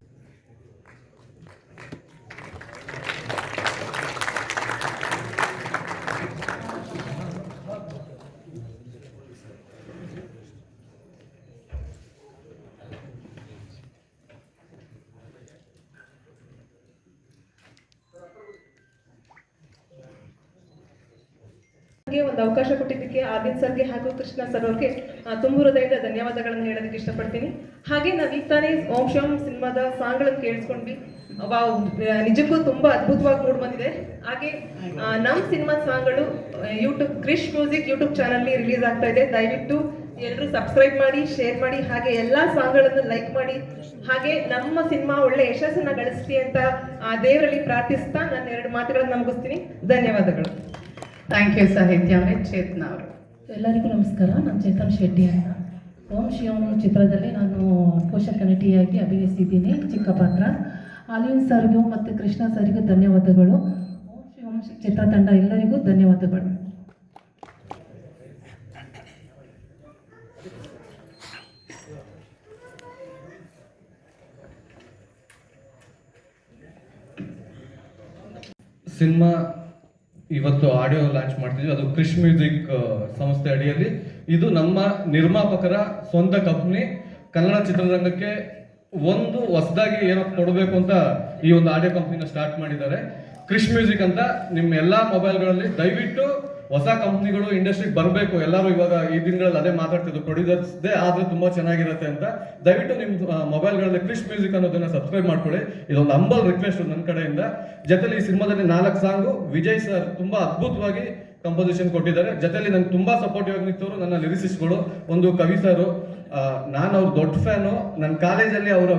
ಒಂದು ಅವಕಾಶ ಕೊಟ್ಟಿದ್ದಕ್ಕೆ ಆದಿನ್ ಸರ್ಗೆ ಹಾಗೂ ಕೃಷ್ಣ ಸರ್ ಅವ್ರಿಗೆ ತುಂಬ ಹೃದಯದ ಧನ್ಯವಾದಗಳನ್ನು ಹೇಳೋದಕ್ಕೆ ಇಷ್ಟಪಡ್ತೀನಿ. ಹಾಗೆ ನಾವು ಈಗ ತಾನೇ ಓಂ ಶಿವಂ ಸಿನಿಮಾದ ಸಾಂಗ್ಗಳನ್ನು ಕೇಳಿಸ್ಕೊಂಡ್ವಿ. ನಿಜಕ್ಕೂ ತುಂಬ ಅದ್ಭುತವಾಗಿ ಮೂಡ್ ಬಂದಿದೆ. ಹಾಗೆ ನಮ್ಮ ಸಿನಿಮಾ ಸಾಂಗ್ಗಳು ಯೂಟ್ಯೂಬ್ ಕ್ರಿಶ್ ಮ್ಯೂಸಿಕ್ ಯೂಟ್ಯೂಬ್ ಚಾನಲ್ಲಿ ರಿಲೀಸ್ ಆಗ್ತಾ ಇದೆ. ದಯವಿಟ್ಟು ಎಲ್ಲರೂ ಸಬ್ಸ್ಕ್ರೈಬ್ ಮಾಡಿ, ಶೇರ್ ಮಾಡಿ, ಹಾಗೆ ಎಲ್ಲ ಸಾಂಗ್ಗಳನ್ನು ಲೈಕ್ ಮಾಡಿ. ಹಾಗೆ ನಮ್ಮ ಸಿನಿಮಾ ಒಳ್ಳೆ ಯಶಸ್ಸನ್ನು ಗಳಿಸ್ಲಿ ಅಂತ ದೇವರಲ್ಲಿ ಪ್ರಾರ್ಥಿಸ್ತಾ ನಾನು 2 ಮಾತುಗಳನ್ನು ಮುಗಿಸ್ತೀನಿ. ಧನ್ಯವಾದಗಳು. ಥ್ಯಾಂಕ್ ಯು ಸಾಹಿತ್ಯ ಅವರೇ. ಚೇತನ ಅವರು. ಎಲ್ಲರಿಗೂ ನಮಸ್ಕಾರ. ನಾನು ಚೇತನ್ ಶೆಟ್ಟಿ ಅಂತ. ಓಂ ಶಿವಂ ಚಿತ್ರದಲ್ಲಿ ನಾನು ಪೋಷಕ ನಟಿಯಾಗಿ ಅಭಿನಯಿಸಿದ್ದೀನಿ, ಚಿಕ್ಕ ಪಾತ್ರ. ಆಲಿನ್ ಸರ್ಗೂ ಮತ್ತು ಕೃಷ್ಣ ಸರ್ಗೂ ಧನ್ಯವಾದಗಳು. ಓಂ ಶಿವಂ ಚಿತ್ರತಂಡ ಎಲ್ಲರಿಗೂ ಧನ್ಯವಾದಗಳು. ಸಿನಿಮಾ ಇವತ್ತು ಆಡಿಯೋ ಲಾಂಚ್ ಮಾಡ್ತಿದ್ವಿ, ಅದು ಕ್ರಿಶ್ ಮ್ಯೂಸಿಕ್ ಸಂಸ್ಥೆ ಅಡಿಯಲ್ಲಿ. ಇದು ನಮ್ಮ ನಿರ್ಮಾಪಕರ ಸ್ವಂತ ಕಂಪ್ನಿ. ಕನ್ನಡ ಚಿತ್ರರಂಗಕ್ಕೆ ಒಂದು ಹೊಸದಾಗಿ ಏನೋ ಕೊಡಬೇಕು ಅಂತ ಈ ಒಂದು ಆಡಿಯೋ ಕಂಪ್ನಿನ ಸ್ಟಾರ್ಟ್ ಮಾಡಿದ್ದಾರೆ. ಕ್ರಿಶ್ ಮ್ಯೂಸಿಕ್ ಅಂತ ನಿಮ್ಮ ಎಲ್ಲ ಮೊಬೈಲ್ಗಳಲ್ಲಿ ದಯವಿಟ್ಟು ಹೊಸ ಕಂಪ್ನಿಗಳು ಇಂಡಸ್ಟ್ರಿಗೆ ಬರಬೇಕು. ಎಲ್ಲರೂ ಇವಾಗ ಈ ದಿನಗಳಲ್ಲಿ ಅದೇ ಮಾತಾಡ್ತಿದ್ರು, ಪ್ರೊಡ್ಯೂಸರ್ಸ್ದೇ ಆದರೆ ತುಂಬ ಚೆನ್ನಾಗಿರುತ್ತೆ ಅಂತ. ದಯವಿಟ್ಟು ನಿಮ್ಮ ಮೊಬೈಲ್ಗಳಲ್ಲಿ ಕ್ರಿಶ್ ಮ್ಯೂಸಿಕ್ ಅನ್ನೋದನ್ನ ಸಬ್ಸ್ಕ್ರೈಬ್ ಮಾಡ್ಕೊಳ್ಳಿ. ಇದೊಂದು ಹಂಬಲ್ ರಿಕ್ವೆಸ್ಟ್ ನನ್ನ ಕಡೆಯಿಂದ. ಜೊತೆಲಿ ಈ ಸಿನಿಮಾದಲ್ಲಿ 4 ಸಾಂಗು ವಿಜಯ್ ಸರ್ ತುಂಬ ಅದ್ಭುತವಾಗಿ ಕಂಪೋಸಿಷನ್ ಕೊಟ್ಟಿದ್ದಾರೆ. ಜೊತೆಲಿ ನಂಗೆ ತುಂಬಾ ಸಪೋರ್ಟಿವ್ ಆಗಿ ನಿಂತವರು ನನ್ನ ಲಿರಿಸಿಸ್ಟ್ಗಳು. ಒಂದು ಕವಿ ಸರ್, ನಾನು ಅವ್ರ ದೊಡ್ಡ ಫ್ಯಾನು. ನನ್ನ ಕಾಲೇಜಲ್ಲಿ ಅವರು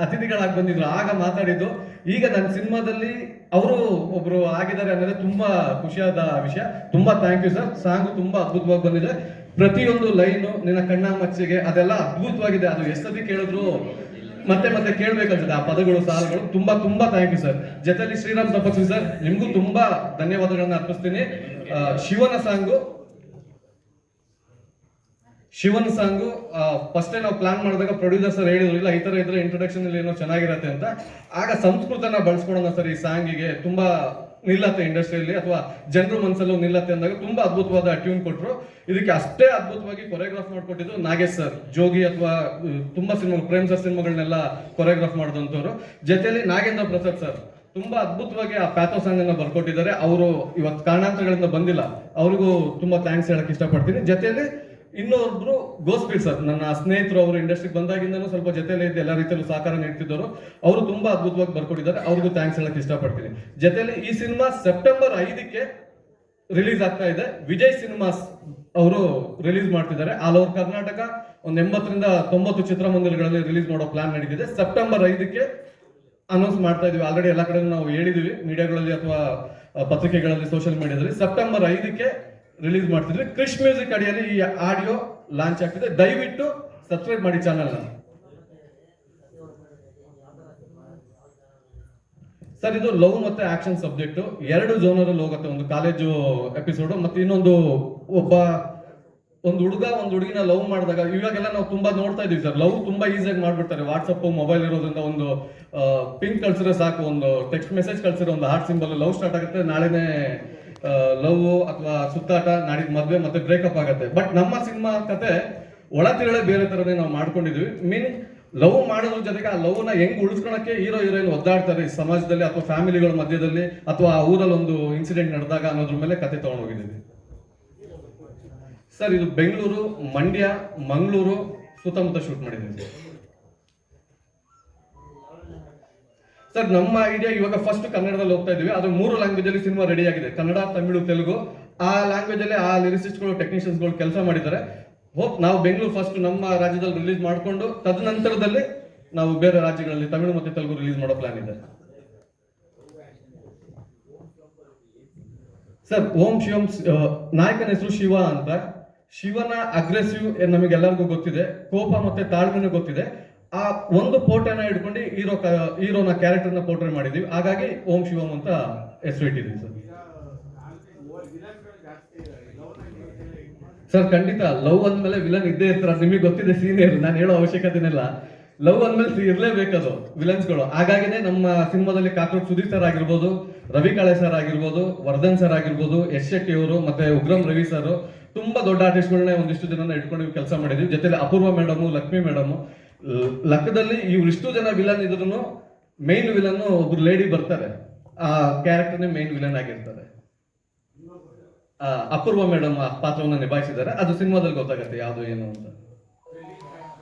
ಅತಿಥಿಗಳಾಗಿ ಬಂದಿದ್ರು, ಆಗ ಮಾತಾಡಿದ್ದು. ಈಗ ನನ್ನ ಸಿನಿಮಾದಲ್ಲಿ ಅವರು ಒಬ್ರು ಆಗಿದ್ದಾರೆ ಅನ್ನೋದೇ ತುಂಬಾ ಖುಷಿಯಾದ ವಿಷಯ. ತುಂಬಾ ಥ್ಯಾಂಕ್ ಯು ಸರ್. ಸಾಂಗು ತುಂಬಾ ಅದ್ಭುತವಾಗಿ ಬಂದಿದೆ. ಪ್ರತಿಯೊಂದು ಲೈನು, ನಿನ್ನ ಕಣ್ಣ ಮಚ್ಚಿಗೆ, ಅದೆಲ್ಲ ಅದ್ಭುತವಾಗಿದೆ. ಅದು ಎಷ್ಟೊತ್ತಿ ಕೇಳಿದ್ರು ಮತ್ತೆ ಮತ್ತೆ ಕೇಳ್ಬೇಕನ್ಸುತ್ತೆ ಆ ಪದಗಳು, ಸಾಲುಗಳು. ತುಂಬಾ ತುಂಬಾ ಥ್ಯಾಂಕ್ ಯು ಸರ್. ಜೊತೆಲಿ ಶ್ರೀರಾಮ್ ತಪಸ್ವಿ ಸರ್, ನಿಮ್ಗೂ ತುಂಬಾ ಧನ್ಯವಾದಗಳನ್ನ ಅರ್ಪಿಸ್ತೀನಿ. ಶಿವನ ಸಾಂಗು ಫಸ್ಟ್ ನಾವು ಪ್ಲಾನ್ ಮಾಡಿದಾಗ ಪ್ರೊಡ್ಯೂಸರ್ ಸರ್ ಹೇಳಿದ್ರು, ಇಲ್ಲ ಈ ತರ ಇದ್ರೆ ಇಂಟ್ರೊಡಕ್ಷನ್ ಅಲ್ಲಿ ಏನೋ ಚೆನ್ನಾಗಿರತ್ತೆ ಅಂತ. ಆಗ ಸಂಸ್ಕೃತನ ಬಳಸ್ಕೊಳೋಣ ಸರ್ ಈ ಸಾಂಗಿಗೆ, ತುಂಬಾ ನಿಲ್ಲತ್ತೆ ಇಂಡಸ್ಟ್ರಿಯಲ್ಲಿ ಅಥವಾ ಜನರು ಮನಸ್ಸಲ್ಲೂ ನಿಲ್ಲತ್ತೆ ಅಂದಾಗ ತುಂಬಾ ಅದ್ಭುತವಾದ ಟ್ಯೂನ್ ಕೊಟ್ಟರು. ಇದಕ್ಕೆ ಅಷ್ಟೇ ಅದ್ಭುತವಾಗಿ ಕೊರಿಯೋಗ್ರಾಫ್ ಮಾಡ್ಕೊಟ್ಟಿದ್ದು ನಾಗೇಶ್ ಸರ್. ಜೋಗಿ ಅಥವಾ ತುಂಬಾ ಸಿನಿಮಾ, ಪ್ರೇಮ್ ಸರ್ ಸಿನಿಮಾಗಳನ್ನೆಲ್ಲ ಕೊರಿಯೋಗ್ರಾಫ್ ಮಾಡಿದಂಥವ್ರು. ಜೊತೆಲಿ ನಾಗೇಂದ್ರ ಪ್ರಸಾದ್ ಸರ್ ತುಂಬಾ ಅದ್ಭುತವಾಗಿ ಆ ಪ್ಯಾಥೋ ಸಾಂಗ್ ಅನ್ನ ಬರ್ಕೊಟ್ಟಿದ್ದಾರೆ. ಅವರು ಇವತ್ತು ಕಾರಣಾಂತರಗಳಿಂದ ಬಂದಿಲ್ಲ, ಅವ್ರಿಗೂ ತುಂಬಾ ಥ್ಯಾಂಕ್ಸ್ ಹೇಳಕ್ ಇಷ್ಟಪಡ್ತೀನಿ. ಜೊತೆಲಿ ಇನ್ನೊಬ್ರು ಗೋಸ್ಪೀಡ್ ಸರ್, ನನ್ನ ಸ್ನೇಹಿತರು. ಅವರು ಇಂಡಸ್ಟ್ರಿಗೆ ಬಂದಾಗಿಂದನೂ ಸ್ವಲ್ಪ ಜೊತೆಲೇ ಇದ್ದು ಎಲ್ಲ ರೀತಿಯಲ್ಲೂ ಸಹಕಾರ ನೀಡ್ತಿದ್ದವರು. ಅವರು ತುಂಬಾ ಅದ್ಭುತವಾಗಿ ಬರ್ಕೊಟ್ಟಿದ್ದಾರೆ, ಅವ್ರಿಗೂ ಥ್ಯಾಂಕ್ಸ್ ಹೇಳಕ್ ಇಷ್ಟಪಡ್ತೀನಿ. ಜೊತೆಲಿ ಈ ಸಿನಿಮಾ ಸೆಪ್ಟೆಂಬರ್ 5ಕ್ಕೆ ರಿಲೀಸ್ ಆಗ್ತಾ ಇದೆ. ವಿಜಯ್ ಸಿನಿಮಾಸ್ ಅವರು ರಿಲೀಸ್ ಮಾಡ್ತಿದ್ದಾರೆ. ಆಲ್ ಓವರ್ ಕರ್ನಾಟಕ ಒಂದು 80ರಿಂದ 90 ಚಿತ್ರಮಂದಿರಗಳಲ್ಲಿ ರಿಲೀಸ್ ಮಾಡೋ ಪ್ಲಾನ್ ನಡೀತಿದೆ. ಸೆಪ್ಟೆಂಬರ್ 5ಕ್ಕೆ ಅನೌನ್ಸ್ ಮಾಡ್ತಾ ಇದೀವಿ. ಆಲ್ರೆಡಿ ಎಲ್ಲ ಕಡೆ ನಾವು ಹೇಳಿದೀವಿ, ಮೀಡಿಯಾಗಳಲ್ಲಿ ಅಥವಾ ಪತ್ರಿಕೆಗಳಲ್ಲಿ, ಸೋಷಿಯಲ್ ಮೀಡಿಯಾದಲ್ಲಿ. ಸೆಪ್ಟೆಂಬರ್ 5ಕ್ಕೆ ರಿಲೀಸ್ ಮಾಡ್ತಿದ್ವಿ. ಕ್ರಿಶ್ ಮ್ಯೂಸಿಕ್ ಅಡಿಯಲ್ಲಿ ಈ ಆಡಿಯೋ ಲಾಂಚ್ ಆಗ್ತಿದೆ. ದಯವಿಟ್ಟು ಸಬ್ಸ್ಕ್ರೈಬ್ ಮಾಡಿ ಚಾನಲ್ ನ. ಸರ್, ಇದು ಲವ್ ಮತ್ತೆ ಆಕ್ಷನ್ ಸಬ್ಜೆಕ್ಟ್ 2 ಜೋನರ್ ಅಲ್ಲಿ ಹೋಗುತ್ತೆ. ಒಂದು ಕಾಲೇಜು ಎಪಿಸೋಡ್, ಮತ್ತೆ ಇನ್ನೊಂದು ಒಂದು ಹುಡುಗ ಒಂದು ಹುಡುಗಿನ ಲವ್ ಮಾಡಿದಾಗ, ಇವಾಗೆಲ್ಲ ನಾವು ತುಂಬಾ ನೋಡ್ತಾ ಇದೀವಿ ಸರ್, ಲವ್ ತುಂಬಾ ಈಸಿಯಾಗಿ ಮಾಡ್ಬಿಡ್ತಾರೆ. ವಾಟ್ಸಪ್, ಮೊಬೈಲ್ ಇರೋದ್ರಿಂದ ಒಂದು ಪಿಂಕ್ ಕಳ್ಸಿದ್ರೆ ಸಾಕು, ಒಂದು ಟೆಕ್ಸ್ಟ್ ಮೆಸೇಜ್ ಕಳ್ಸಿರೋ ಒಂದು ಹಾರ್ಟ್ ಸಿಂಬಲ್, ಲವ್ ಸ್ಟಾರ್ಟ್ ಆಗುತ್ತೆ. ನಾಳೆನೆ ಲವ್ ಅಥವಾ ಸುತ್ತಾಟ, ನಾಡಿದ್ ಮದ್ವೆ, ಮತ್ತೆ ಬ್ರೇಕಪ್ ಆಗುತ್ತೆ. ಬಟ್ ನಮ್ಮ ಸಿನಿಮಾ ಕತೆ ಒಳ ತಿರುಳೆ ಬೇರೆ ತರನೇ ನಾವು ಮಾಡ್ಕೊಂಡಿದ್ವಿ. ಲವ್ ಮಾಡೋದ್ರ ಜೊತೆಗೆ ಆ ಲವ್ ನ ಹೆಂಗ್ ಉಳಿಸ್ಕೊಳಕ್ಕೆ ಹೀರೋ ಹೀರೋಯಿನ್ ಒದ್ದಾಡ್ತಾರೆ ಈ ಸಮಾಜದಲ್ಲಿ ಅಥವಾ ಫ್ಯಾಮಿಲಿಗಳ ಮಧ್ಯದಲ್ಲಿ ಅಥವಾ ಆ ಊರಲ್ಲಿ ಒಂದು ಇನ್ಸಿಡೆಂಟ್ ನಡೆದಾಗ ಅನ್ನೋದ್ರ ಮೇಲೆ ಕತೆ ತಗೊಂಡೋಗಿದ್ದೀವಿ ಸರ್. ಇದು ಬೆಂಗಳೂರು, ಮಂಡ್ಯ, ಮಂಗಳೂರು ಸುತ್ತಮುತ್ತ ಶೂಟ್ ಮಾಡಿದ್ದೀವಿ ಸರ್. ನಮ್ಮ ಐಡಿಯಾ ಇವಾಗ ಫಸ್ಟ್ ಕನ್ನಡದಲ್ಲಿ ಹೋಗ್ತಾ ಇದೀವಿ. ಅದು 3 ಲ್ಯಾಂಗ್ವೇಜ್ ಅಲ್ಲಿ ಸಿನಿಮಾ ರೆಡಿ ಆಗಿದೆ, ಕನ್ನಡ, ತಮಿಳು, ತೆಲುಗು. ಆ ಲ್ಯಾಂಗ್ವೇಜ್ ಅಲ್ಲಿ ಆ ಲಿರಿಸಿಸ್ಟ್ಗಳು, ಟೆಕ್ನಿಷಿಯನ್ಸ್ಗಳು ಕೆಲಸ ಮಾಡಿದ್ದಾರೆ. ಹೋಪ್ ನಾವು ಬೆಂಗಳೂರು ಫಸ್ಟ್ ನಮ್ಮ ರಾಜ್ಯದಲ್ಲಿ ರಿಲೀಸ್ ಮಾಡಿಕೊಂಡು ತದನಂತರದಲ್ಲಿ ನಾವು ಬೇರೆ ರಾಜ್ಯಗಳಲ್ಲಿ ತಮಿಳು ಮತ್ತೆ ತೆಲುಗು ರಿಲೀಸ್ ಮಾಡೋ ಪ್ಲಾನ್ ಇದೆ ಸರ್. ಓಂ ಶಿವಂ ನಾಯಕನ ಹೆಸರು ಶಿವ ಅಂತ. ಶಿವನ ಅಗ್ರೆಸಿವ್ ನಮಗೆಲ್ಲರಿಗೂ ಗೊತ್ತಿದೆ, ಕೋಪ ಮತ್ತೆ ತಾಳ್ಮೆನೂ ಗೊತ್ತಿದೆ. ಆ ಒಂದು ಫೋಟೋನ ಹಿಡ್ಕೊಂಡು ಹೀರೋನ ಕ್ಯಾರೆಕ್ಟರ್ನ ಪೋರ್ಟ್ರೇ ಮಾಡಿದೀವಿ. ಹಾಗಾಗಿ ಓಂ ಶಿವಂ ಅಂತ ಹೆಸರು ಇಟ್ಟಿದ್ದೀವಿ ಸರ್. ಸರ್, ಖಂಡಿತ ಲವ್ ಅಂದ್ಮೇಲೆ ವಿಲನ್ ಇದ್ದೇ ಇರ್ತಾರೆ, ನಿಮಗೆ ಗೊತ್ತಿದೆ ಸೀನಿಯರ್, ನಾನು ಹೇಳೋ ಅವಶ್ಯಕತೆನಿಲ್ಲ. ಲವ್ ಅಂದ್ಮೇಲೆ ಇರ್ಲೇಬೇಕದು ವಿಲನ್ಸ್ಗಳು. ಹಾಗಾಗಿನೇ ನಮ್ಮ ಸಿನಿಮಾದಲ್ಲಿ ಕಾಕ್ರೋಚ್ ಸುದೀಪ್ ಸರ್ ಆಗಿರ್ಬೋದು, ರವಿ ಕಾಳೆ ಸರ್ ಆಗಿರ್ಬೋದು, ವರ್ಧನ್ ಸರ್ ಆಗಿರ್ಬೋದು, ಯಶ್ ಶೆಟ್ಟಿ ಅವರು, ಮತ್ತೆ ಉಗ್ರಂ ರವಿ ಸರ್, ತುಂಬಾ ದೊಡ್ಡ ಆರ್ಟಿಸ್ಟ್ಗಳನ್ನ ಒಂದಿಷ್ಟು ಜನನ ಇಟ್ಕೊಂಡು ಕೆಲಸ ಮಾಡಿದ್ವಿ. ಜೊತೆಲಿ ಅಪೂರ್ವ ಮೇಡಮು, ಲಕ್ಷ್ಮಿ ಮೇಡಮು. ಲೆಕ್ಕದಲ್ಲಿ ಇವರಿಷ್ಟು ಜನ ವಿಲನ್ ಇದ್ರು ಮೇನ್ ವಿಲನ್ ಒಬ್ರು ಲೇಡಿ ಬರ್ತಾರೆ, ಆ ಕ್ಯಾರೆಕ್ಟರ್ನೇ ಮೇನ್ ವಿಲನ್ ಆಗಿರ್ತಾರೆ. ಅಪೂರ್ವ ಮೇಡಮ್ ಆ ಪಾತ್ರವನ್ನು ನಿಭಾಯಿಸಿದ್ದಾರೆ. ಅದು ಸಿನಿಮಾದಲ್ಲಿ ಗೊತ್ತಾಗುತ್ತೆ ಯಾವುದು ಏನು ಅಂತ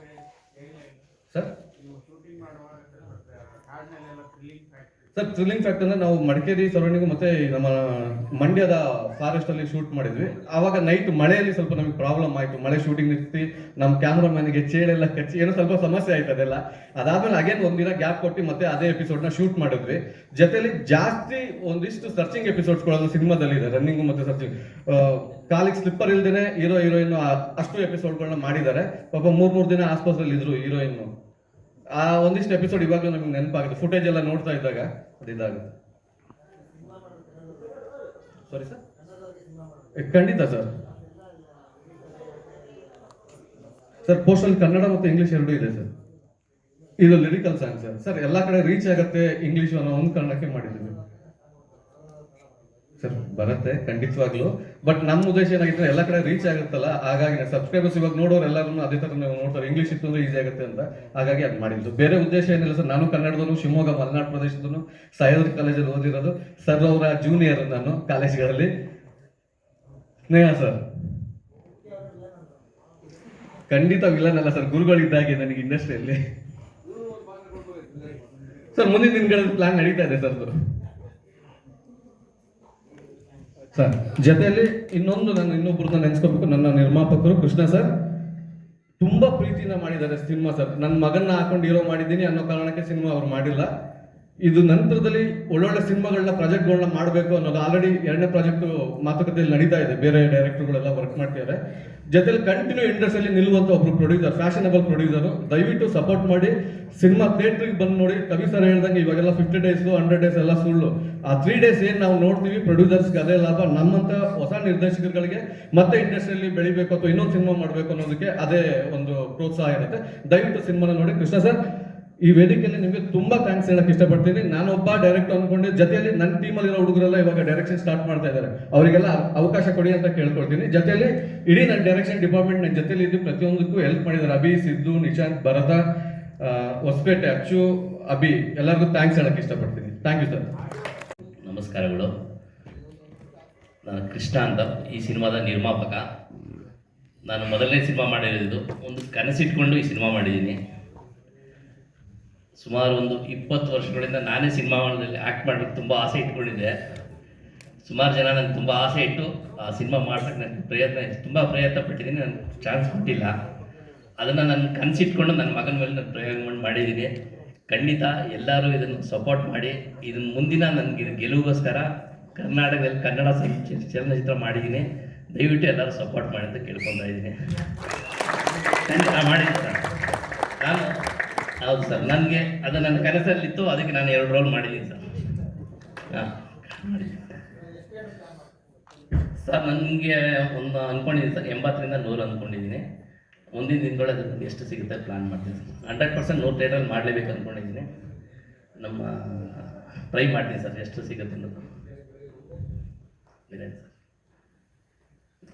ಸರ್. ಸರ್ ಥ್ರಿಲ್ಲಿಂಗ್ ಫ್ಯಾಕ್ಟ್ ಅಂದ್ರೆ ನಾವು ಮಡಿಕೇರಿ ಸರೌಂಡಿಂಗ್ ಮತ್ತೆ ನಮ್ಮ ಮಂಡ್ಯದ ಫಾರೆಸ್ಟ್ ಅಲ್ಲಿ ಶೂಟ್ ಮಾಡಿದ್ವಿ. ಆವಾಗ ನೈಟ್ ಮಳೆಯಲ್ಲಿ ಸ್ವಲ್ಪ ನಮಗೆ ಪ್ರಾಬ್ಲಮ್ ಆಯ್ತು. ಮಳೆ ಶೂಟಿಂಗ್ ನಿಂತಿ ನಮ್ಮ ಕ್ಯಾಮ್ರಾಮನ್ಗೆ ಚೇಳೆಲ್ಲ ಕಚ್ಚಿ ಏನೋ ಸ್ವಲ್ಪ ಸಮಸ್ಯೆ ಆಯ್ತು ಅದೆಲ್ಲ. ಅದಾದ್ಮೇಲೆ ಅಗೇನ್ ಒಂದಿನ ಗ್ಯಾಪ್ ಕೊಟ್ಟು ಮತ್ತೆ ಅದೇ ಎಪಿಸೋಡ್ ನ ಶೂಟ್ ಮಾಡಿದ್ವಿ. ಜೊತೆಲಿ ಜಾಸ್ತಿ ಒಂದಿಷ್ಟು ಸರ್ಚಿಂಗ್ ಎಪಿಸೋಡ್ಸ್ಗಳನ್ನು ಸಿನಿಮಾದಲ್ಲಿ ಇದೆ, ರನ್ನಿಂಗ್ ಮತ್ತೆ ಸರ್ಚಿಂಗ್. ಕಾಲಿಗೆ ಸ್ಲಿಪ್ಪರ್ ಇಲ್ದೇನೆ ಹೀರೋಯಿನ್ ಅಷ್ಟು ಎಪಿಸೋಡ್ಗಳನ್ನ ಮಾಡಿದ್ದಾರೆ. ಪಾಪ ಮೂರ್ ದಿನ ಆಸ್ಪಾಸಲ್ಲಿ ಇದ್ರು ಹೀರೋಯಿನ್. ಆ ಒಂದಿಷ್ಟು ಎಪಿಸೋಡ್ ಇವಾಗಲೂ ನಮ್ಗೆ ನೆನಪಾಗುತ್ತೆ. ಫುಟೇಜ್ ಎಲ್ಲ ನೋಡ್ತಾ ಇದ್ದಾಗ ಅದಿದ್ದಾಗುತ್ತೆ. ಸಾರಿ ಸರ್, ಖಂಡಿತ ಸರ್. ಸರ್ ಪೋಸ್ಟಲ್ ಕನ್ನಡ ಮತ್ತು ಇಂಗ್ಲಿಷ್ ಎರಡೂ ಇದೆ ಸರ್. ಇದು ಲಿರಿಕಲ್ ಸಾಂಗ್ ಸರ್. ಸರ್ ಎಲ್ಲಾ ಕಡೆ ರೀಚ್ ಆಗತ್ತೆ ಇಂಗ್ಲಿಷ್ ಅನ್ನೋ ಒಂದು ಕಾರಣಕ್ಕೆ ಮಾಡಿದ್ದೀವಿ ಸರ್. ಬರುತ್ತೆ ಖಂಡಿತವಾಗ್ಲು, ಬಟ್ ನಮ್ಮ ಉದ್ದೇಶ ಏನಾಗಿತ್ತು ಎಲ್ಲ ಕಡೆ ರೀಚ್ ಆಗುತ್ತಲ್ಲ, ಹಾಗಾಗಿ ಸಬ್ಸ್ಕ್ರೈಬರ್ಸ್ ಇವಾಗ ನೋಡೋರು ಎಲ್ಲರೂ ಅದೇ ತರ ನೋಡ್ತಾರೆ, ಇಂಗ್ಲಿಷ್ ಇತ್ತು ಅಂದ್ರೆ ಈಸಿ ಆಗುತ್ತೆ ಅಂತ, ಹಾಗಾಗಿ ಅದು ಮಾಡಿದ್ದು. ಬೇರೆ ಉದ್ದೇಶ ಏನಿಲ್ಲ ಸರ್. ನಾನು ಕನ್ನಡದವನು, ಶಿವಮೊಗ್ಗ ಮಲೆನಾಡು ಪ್ರದೇಶದವನು, ಸಹ್ಯಾದ್ರಿ ಕಾಲೇಜಲ್ಲಿ ಓದಿರೋದು. ಸರ್ ಅವರ ಜೂನಿಯರ್ ನಾನು ಕಾಲೇಜ್ಗಳಲ್ಲಿ. ಸ್ನೇಹ ಸರ್ ಖಂಡಿತ ವಿಲನ್ ಅಲ್ಲ ಸರ್, ಗುರುಗಳಿದ್ದಾಗೆ ನನಗೆ ಇಂಡಸ್ಟ್ರಿಯಲ್ಲಿ. ಸರ್ ಮುಂದಿನ ದಿನಗಳಲ್ಲಿ ಪ್ಲಾನ್ ನಡೀತಾ ಇದೆ ಸರ್. ಸರ್ ಜೊತೆಯಲ್ಲಿ ಇನ್ನೊಬ್ಬರನ್ನ ನೆನೆಸ್ಕೋಬೇಕು, ನನ್ನ ನಿರ್ಮಾಪಕರು ಕೃಷ್ಣ ಸರ್. ತುಂಬಾ ಪ್ರೀತಿಯಿಂದ ಮಾಡಿದ್ದಾರೆ ಸಿನಿಮಾ ಸರ್. ನನ್ನ ಮಗನ್ನ ಹಾಕೊಂಡು ಹೀರೋ ಮಾಡಿದ್ದೀನಿ ಅನ್ನೋ ಕಾರಣಕ್ಕೆ ಸಿನಿಮಾ ಅವ್ರು ಮಾಡಿಲ್ಲ. ಇದು ನಂತರದಲ್ಲಿ ಒಳ್ಳೊಳ್ಳೆ ಸಿನಿಮಾಗಳನ್ನ ಪ್ರಾಜೆಕ್ಟ್ಗಳನ್ನ ಮಾಡಬೇಕು ಅನ್ನೋದು ಆಲ್ರೆಡಿ 2ನೇ ಪ್ರಾಜೆಕ್ಟ್ ಮಾತುಕತೆಯಲ್ಲಿ ನಡೀತಾ ಇದೆ. ಬೇರೆ ಡೈರೆಕ್ಟರ್ಗಳೆಲ್ಲ ವರ್ಕ್ ಮಾಡ್ತಿದ್ದಾರೆ. ಜೊತೆಲಿ ಕಂಟಿನ್ಯೂ ಇಂಡಸ್ಟ್ರಿಯಲ್ಲಿ ನಿಲ್ಲುವಂತ ಒಬ್ರು ಪ್ರೊಡ್ಯೂಸರ್, ಫ್ಯಾಷನಬಲ್ ಪ್ರೊಡ್ಯೂಸರ್. ದಯವಿಟ್ಟು ಸಪೋರ್ಟ್ ಮಾಡಿ. ಸಿನಿಮಾ ಥಿಯೇಟ್ರಿಗೆ ಬಂದು ನೋಡಿ. ಕವಿ ಸರ್ ಹೇಳ್ದಂಗೆ ಇವಾಗೆಲ್ಲ 50 days 100 days ಎಲ್ಲ ಸುಳ್ಳು. ಆ 3 days ಏನ್ ನಾವು ನೋಡ್ತೀವಿ ಪ್ರೊಡ್ಯೂಸರ್ಸ್ಗೆ ಅದೇ ಲಾಭ. ನಮ್ಮಂತ ಹೊಸ ನಿರ್ದೇಶಕರುಗಳಿಗೆ ಮತ್ತೆ ಇಂಡಸ್ಟ್ರಿಯಲ್ಲಿ ಬೆಳಿಬೇಕು ಅಥವಾ ಇನ್ನೊಂದು ಸಿನಿಮಾ ಮಾಡಬೇಕು ಅನ್ನೋದಕ್ಕೆ ಅದೇ ಒಂದು ಪ್ರೋತ್ಸಾಹ ಇರುತ್ತೆ. ದಯವಿಟ್ಟು ಸಿನಿಮಾನ ನೋಡಿ. ಕೃಷ್ಣ ಸರ್, ಈ ವೇದಿಕೆಯಲ್ಲಿ ನಿಮಗೆ ತುಂಬಾ ಥ್ಯಾಂಕ್ಸ್ ಹೇಳಕ್ ಇಷ್ಟಪಡ್ತೀನಿ. ನಾನೊಬ್ಬ ಡೈರೆಕ್ಟರ್ ಅನ್ಕೊಂಡೆ, ಜೊತೆಯಲ್ಲಿ ನನ್ನ ಟೀಮಲ್ಲಿರೋ ಹುಡುಗರೆಲ್ಲ ಇವಾಗ ಡೈರೆಕ್ಷನ್ ಸ್ಟಾರ್ಟ್ ಮಾಡ್ತಾ ಇದ್ದಾರೆ. ಅವರಿಗೆಲ್ಲ ಅವಕಾಶ ಕೊಡಿ ಅಂತ ಕೇಳ್ಕೊಳ್ತೀನಿ. ಜೊತೆಯಲ್ಲಿ ಇಡೀ ನನ್ನ ಡೈರೆಕ್ಷನ್ ಡಿಪಾರ್ಟ್ಮೆಂಟ್ ನನ್ನ ಜೊತೆಲಿ ಇದ್ದು ಪ್ರತಿಯೊಂದಕ್ಕೂ ಹೆಲ್ಪ್ ಮಾಡಿದ್ದಾರೆ. ಅಭಿ, ಸಿದ್ದು, ನಿಶಾಂತ್, ಭರತ, ಹೊಸಪೇಟೆ, ಅಚ್ಚು, ಅಭಿ, ಎಲ್ಲರಿಗೂ ಥ್ಯಾಂಕ್ಸ್ ಹೇಳಕ್ ಇಷ್ಟಪಡ್ತೀನಿ. Thank you sir. ನಮಸ್ಕಾರಗಳು. ನಾನು ಕೃಷ್ಣ ಅಂತ, ಈ ಸಿನಿಮಾದ ನಿರ್ಮಾಪಕ. ನಾನು ಮೊದಲನೇ ಸಿನಿಮಾ ಮಾಡಿರೋದು, ಒಂದು ಕನಸಿಟ್ಕೊಂಡು ಈ ಸಿನಿಮಾ ಮಾಡಿದ್ದೀನಿ. ಸುಮಾರು ಒಂದು 20 ವರ್ಷಗಳಿಂದ ನಾನೇ ಸಿನಿಮಾಗಳಲ್ಲಿ ಆ್ಯಕ್ಟ್ ಮಾಡಬೇಕು ತುಂಬ ಆಸೆ ಇಟ್ಕೊಂಡಿದ್ದೆ. ಸುಮಾರು ಜನ ನನಗೆ ತುಂಬ ಆಸೆ ಇಟ್ಟು ಆ ಸಿನಿಮಾ ಮಾಡ್ಸೋಕ್ಕೆ ನನಗೆ ತುಂಬ ಪ್ರಯತ್ನ ಪಟ್ಟಿದ್ದೀನಿ. ನನಗೆ ಚಾನ್ಸ್ ಕೊಟ್ಟಿಲ್ಲ. ಅದನ್ನು ನಾನು ಕನಸಿಟ್ಕೊಂಡು ನನ್ನ ಮಗನ ಮೇಲೆ ನಾನು ಪ್ರಯೋಗ ಮಾಡಿದ್ದೀನಿ. ಖಂಡಿತ ಎಲ್ಲರೂ ಇದನ್ನು ಸಪೋರ್ಟ್ ಮಾಡಿ. ಇದನ್ನು ಮುಂದಿನ ನನಗೆ ಗೆಲುವಿಗೋಸ್ಕರ ಕರ್ನಾಟಕದಲ್ಲಿ ಕನ್ನಡ ಚಲನಚಿತ್ರ ಮಾಡಿದ್ದೀನಿ. ದಯವಿಟ್ಟು ಎಲ್ಲರೂ ಸಪೋರ್ಟ್ ಮಾಡಿ ಅಂತ ಕೇಳ್ಕೊತಾ ಇದ್ದೀನಿ. ಖಂಡಿತ ಮಾಡಿದ್ದೀನಿ ಸರ್. ನಾನು ಹೌದು ಸರ್, ನನಗೆ ಅದು ನನ್ನ ಕನಸಲ್ಲಿತ್ತು. ಅದಕ್ಕೆ ನಾನು 2 ರೋಲ್ ಮಾಡಿದ್ದೀನಿ ಸರ್. ಹಾಂ ಸರ್, ನನಗೆ ಒಂದು ಅಂದ್ಕೊಂಡಿದ್ದೀನಿ ಸರ್, 80ರಿಂದ 100 ಅಂದ್ಕೊಂಡಿದ್ದೀನಿ. ಮುಂದಿನ ದಿನಗಳಲ್ಲಿ ಎಷ್ಟು ಸಿಗುತ್ತೆ ಪ್ಲಾನ್ ಮಾಡ್ತೀನಿ ಸರ್. 100% 100 ಥಿಯೇಟ್ರಲ್ಲಿ ಮಾಡಲೇಬೇಕು ಅಂದ್ಕೊಂಡಿದ್ದೀನಿ. ನಮ್ಮ ಟ್ರೈ ಮಾಡ್ತೀನಿ ಸರ್, ಎಷ್ಟು ಸಿಗುತ್ತೆ ಅನ್ನೋದು. Sir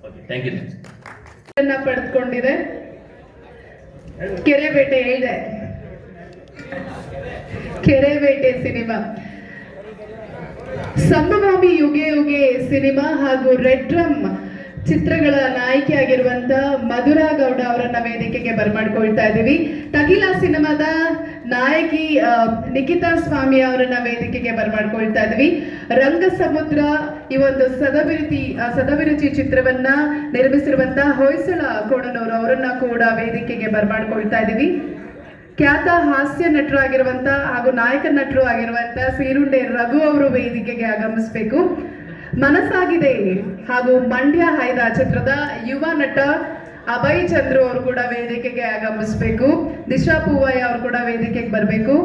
okay, thank you sir. ಪಡೆದುಕೊಂಡಿದೆ ಕೆರೆಬೇಟೆ ಹೇಳಿದೆ. ಕೆರೆಬೇಟೆ ಸಿನಿಮಾ, ಸಂಭವಾಮಿ ಯುಗೆ ಯುಗೆ ಸಿನಿಮಾ ಹಾಗೂ ರೆಡ್ ಡ್ರಮ್ ಚಿತ್ರಗಳ ನಾಯಕಿಯಾಗಿರುವಂತ ಮಧುರಾ ಗೌಡ ಅವರನ್ನ ವೇದಿಕೆಗೆ ಬರಮಾಡ್ಕೊಳ್ತಾ ಇದ್ದೀವಿ. ತಗಿಲಾ ಸಿನಿಮಾದ ನಾಯಕಿ ನಿಖಿತಾ ಸ್ವಾಮಿ ಅವರನ್ನ ವೇದಿಕೆಗೆ ಬರಮಾಡ್ಕೊಳ್ತಾ ಇದ್ದೀವಿ. ರಂಗ ಸಮುದ್ರ ಈ ಒಂದು ಸದಭಿರುಚಿ ಚಿತ್ರವನ್ನ ನಿರ್ಮಿಸಿರುವಂತ ಹೊಯ್ಸಳ ಕೋಣನೂರು ಅವರನ್ನ ಕೂಡ ವೇದಿಕೆಗೆ ಬರಮಾಡ್ಕೊಳ್ತಾ ಇದ್ದೀವಿ. ಖ್ಯಾತ ಹಾಸ್ಯ ನಟರಾಗಿರುವಂತ ಹಾಗೂ ನಾಯಕ ನಟರು ಆಗಿರುವಂತ ಸೀರುಂಡೆ ರಘು ಅವರು ವೇದಿಕೆಗೆ ಆಗಮಿಸಬೇಕು. ಮನಸ್ಸಾಗಿದೆ ಹಾಗೂ ಮಂಡ್ಯ ಹೈದ ಚಿತ್ರದ ಯುವ ನಟ ಅಭಯ್ ಚಂದ್ರು ಅವರು ಕೂಡ ವೇದಿಕೆಗೆ ಆಗಮಿಸಬೇಕು. ದಿಶಾ ಪೂವಯ್ಯ ಅವರು ಕೂಡ ವೇದಿಕೆಗೆ ಬರಬೇಕು.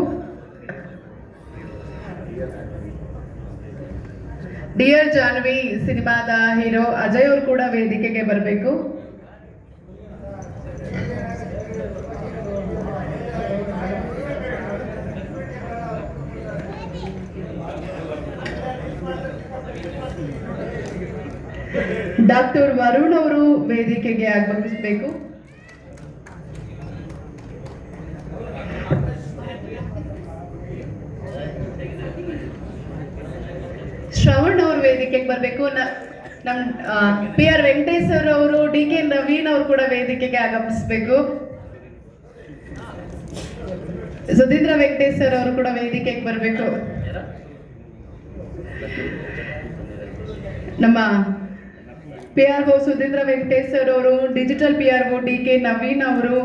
ಡಿಯರ್ ಜಾನ್ವಿ ಸಿನಿಮಾದ ಹೀರೋ ಅಜಯ್ ಅವರು ಕೂಡ ವೇದಿಕೆಗೆ ಬರಬೇಕು. ಡಾಕ್ಟರ್ ವರುಣ್ ಅವರು ವೇದಿಕೆಗೆ ಆಗಮಿಸಬೇಕು. ಶ್ರವಣ್ ಅವರು ವೇದಿಕೆಗೆ ಬರಬೇಕು. ನಮ್ PR ವೆಂಕಟೇಶ್ವರ್ ಅವರು, DK ನವೀನ್ ಅವರು ಕೂಡ ವೇದಿಕೆಗೆ ಆಗಮಿಸಬೇಕು. ಸುಧೀಂದ್ರ ವೆಂಕಟೇಶ್ವರ್ ಅವರು ಕೂಡ ವೇದಿಕೆಗೆ ಬರಬೇಕು. ನಮ್ಮ PRO ಸುಧೀಂದ್ರ ವೆಂಕಟೇಶ್ ಸರ್ ಅವರು, ಡಿಜಿಟಲ್ PRO DK ನವೀನ್ ಅವರು,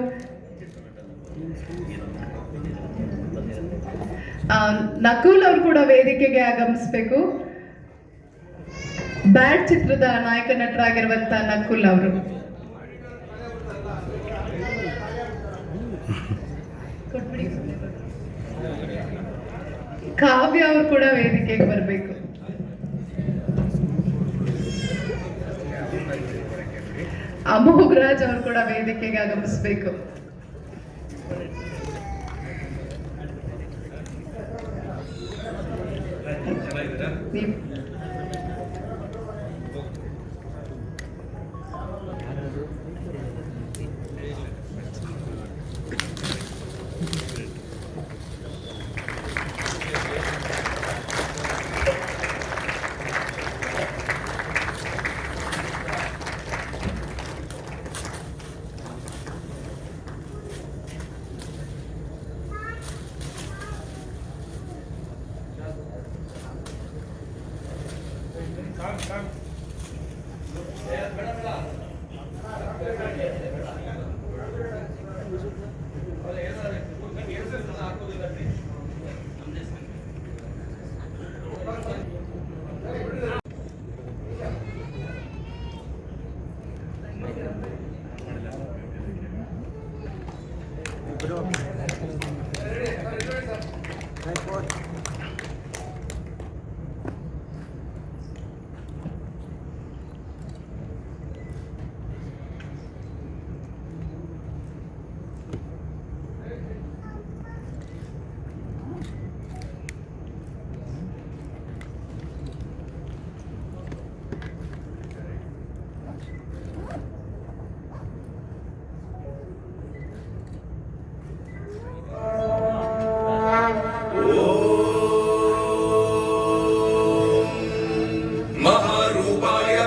ನಕುಲ್ ಅವರು ಕೂಡ ವೇದಿಕೆಗೆ ಆಗಮಿಸಬೇಕು. ಬ್ಯಾಡ್ ಚಿತ್ರದ ನಾಯಕ ನಟರಾಗಿರುವಂತ ನಕುಲ್ ಅವರು. ಕಾವ್ಯ ಅವರು ಕೂಡ ವೇದಿಕೆಗೆ ಬರಬೇಕು. ಅಮೋಘರಾಜ್ ಅವರು ಕೂಡ ವೇದಿಕೆಗೆ ಆಗಮಿಸಬೇಕು.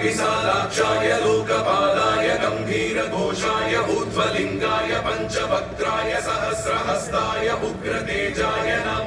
विशालाक्षाय लोकपालाय गम्भीरघोषाय ऊर्ध्वलिङ्गाय पञ्चवक्त्राय सहस्रहस्ताय उग्रतेजाय नमो।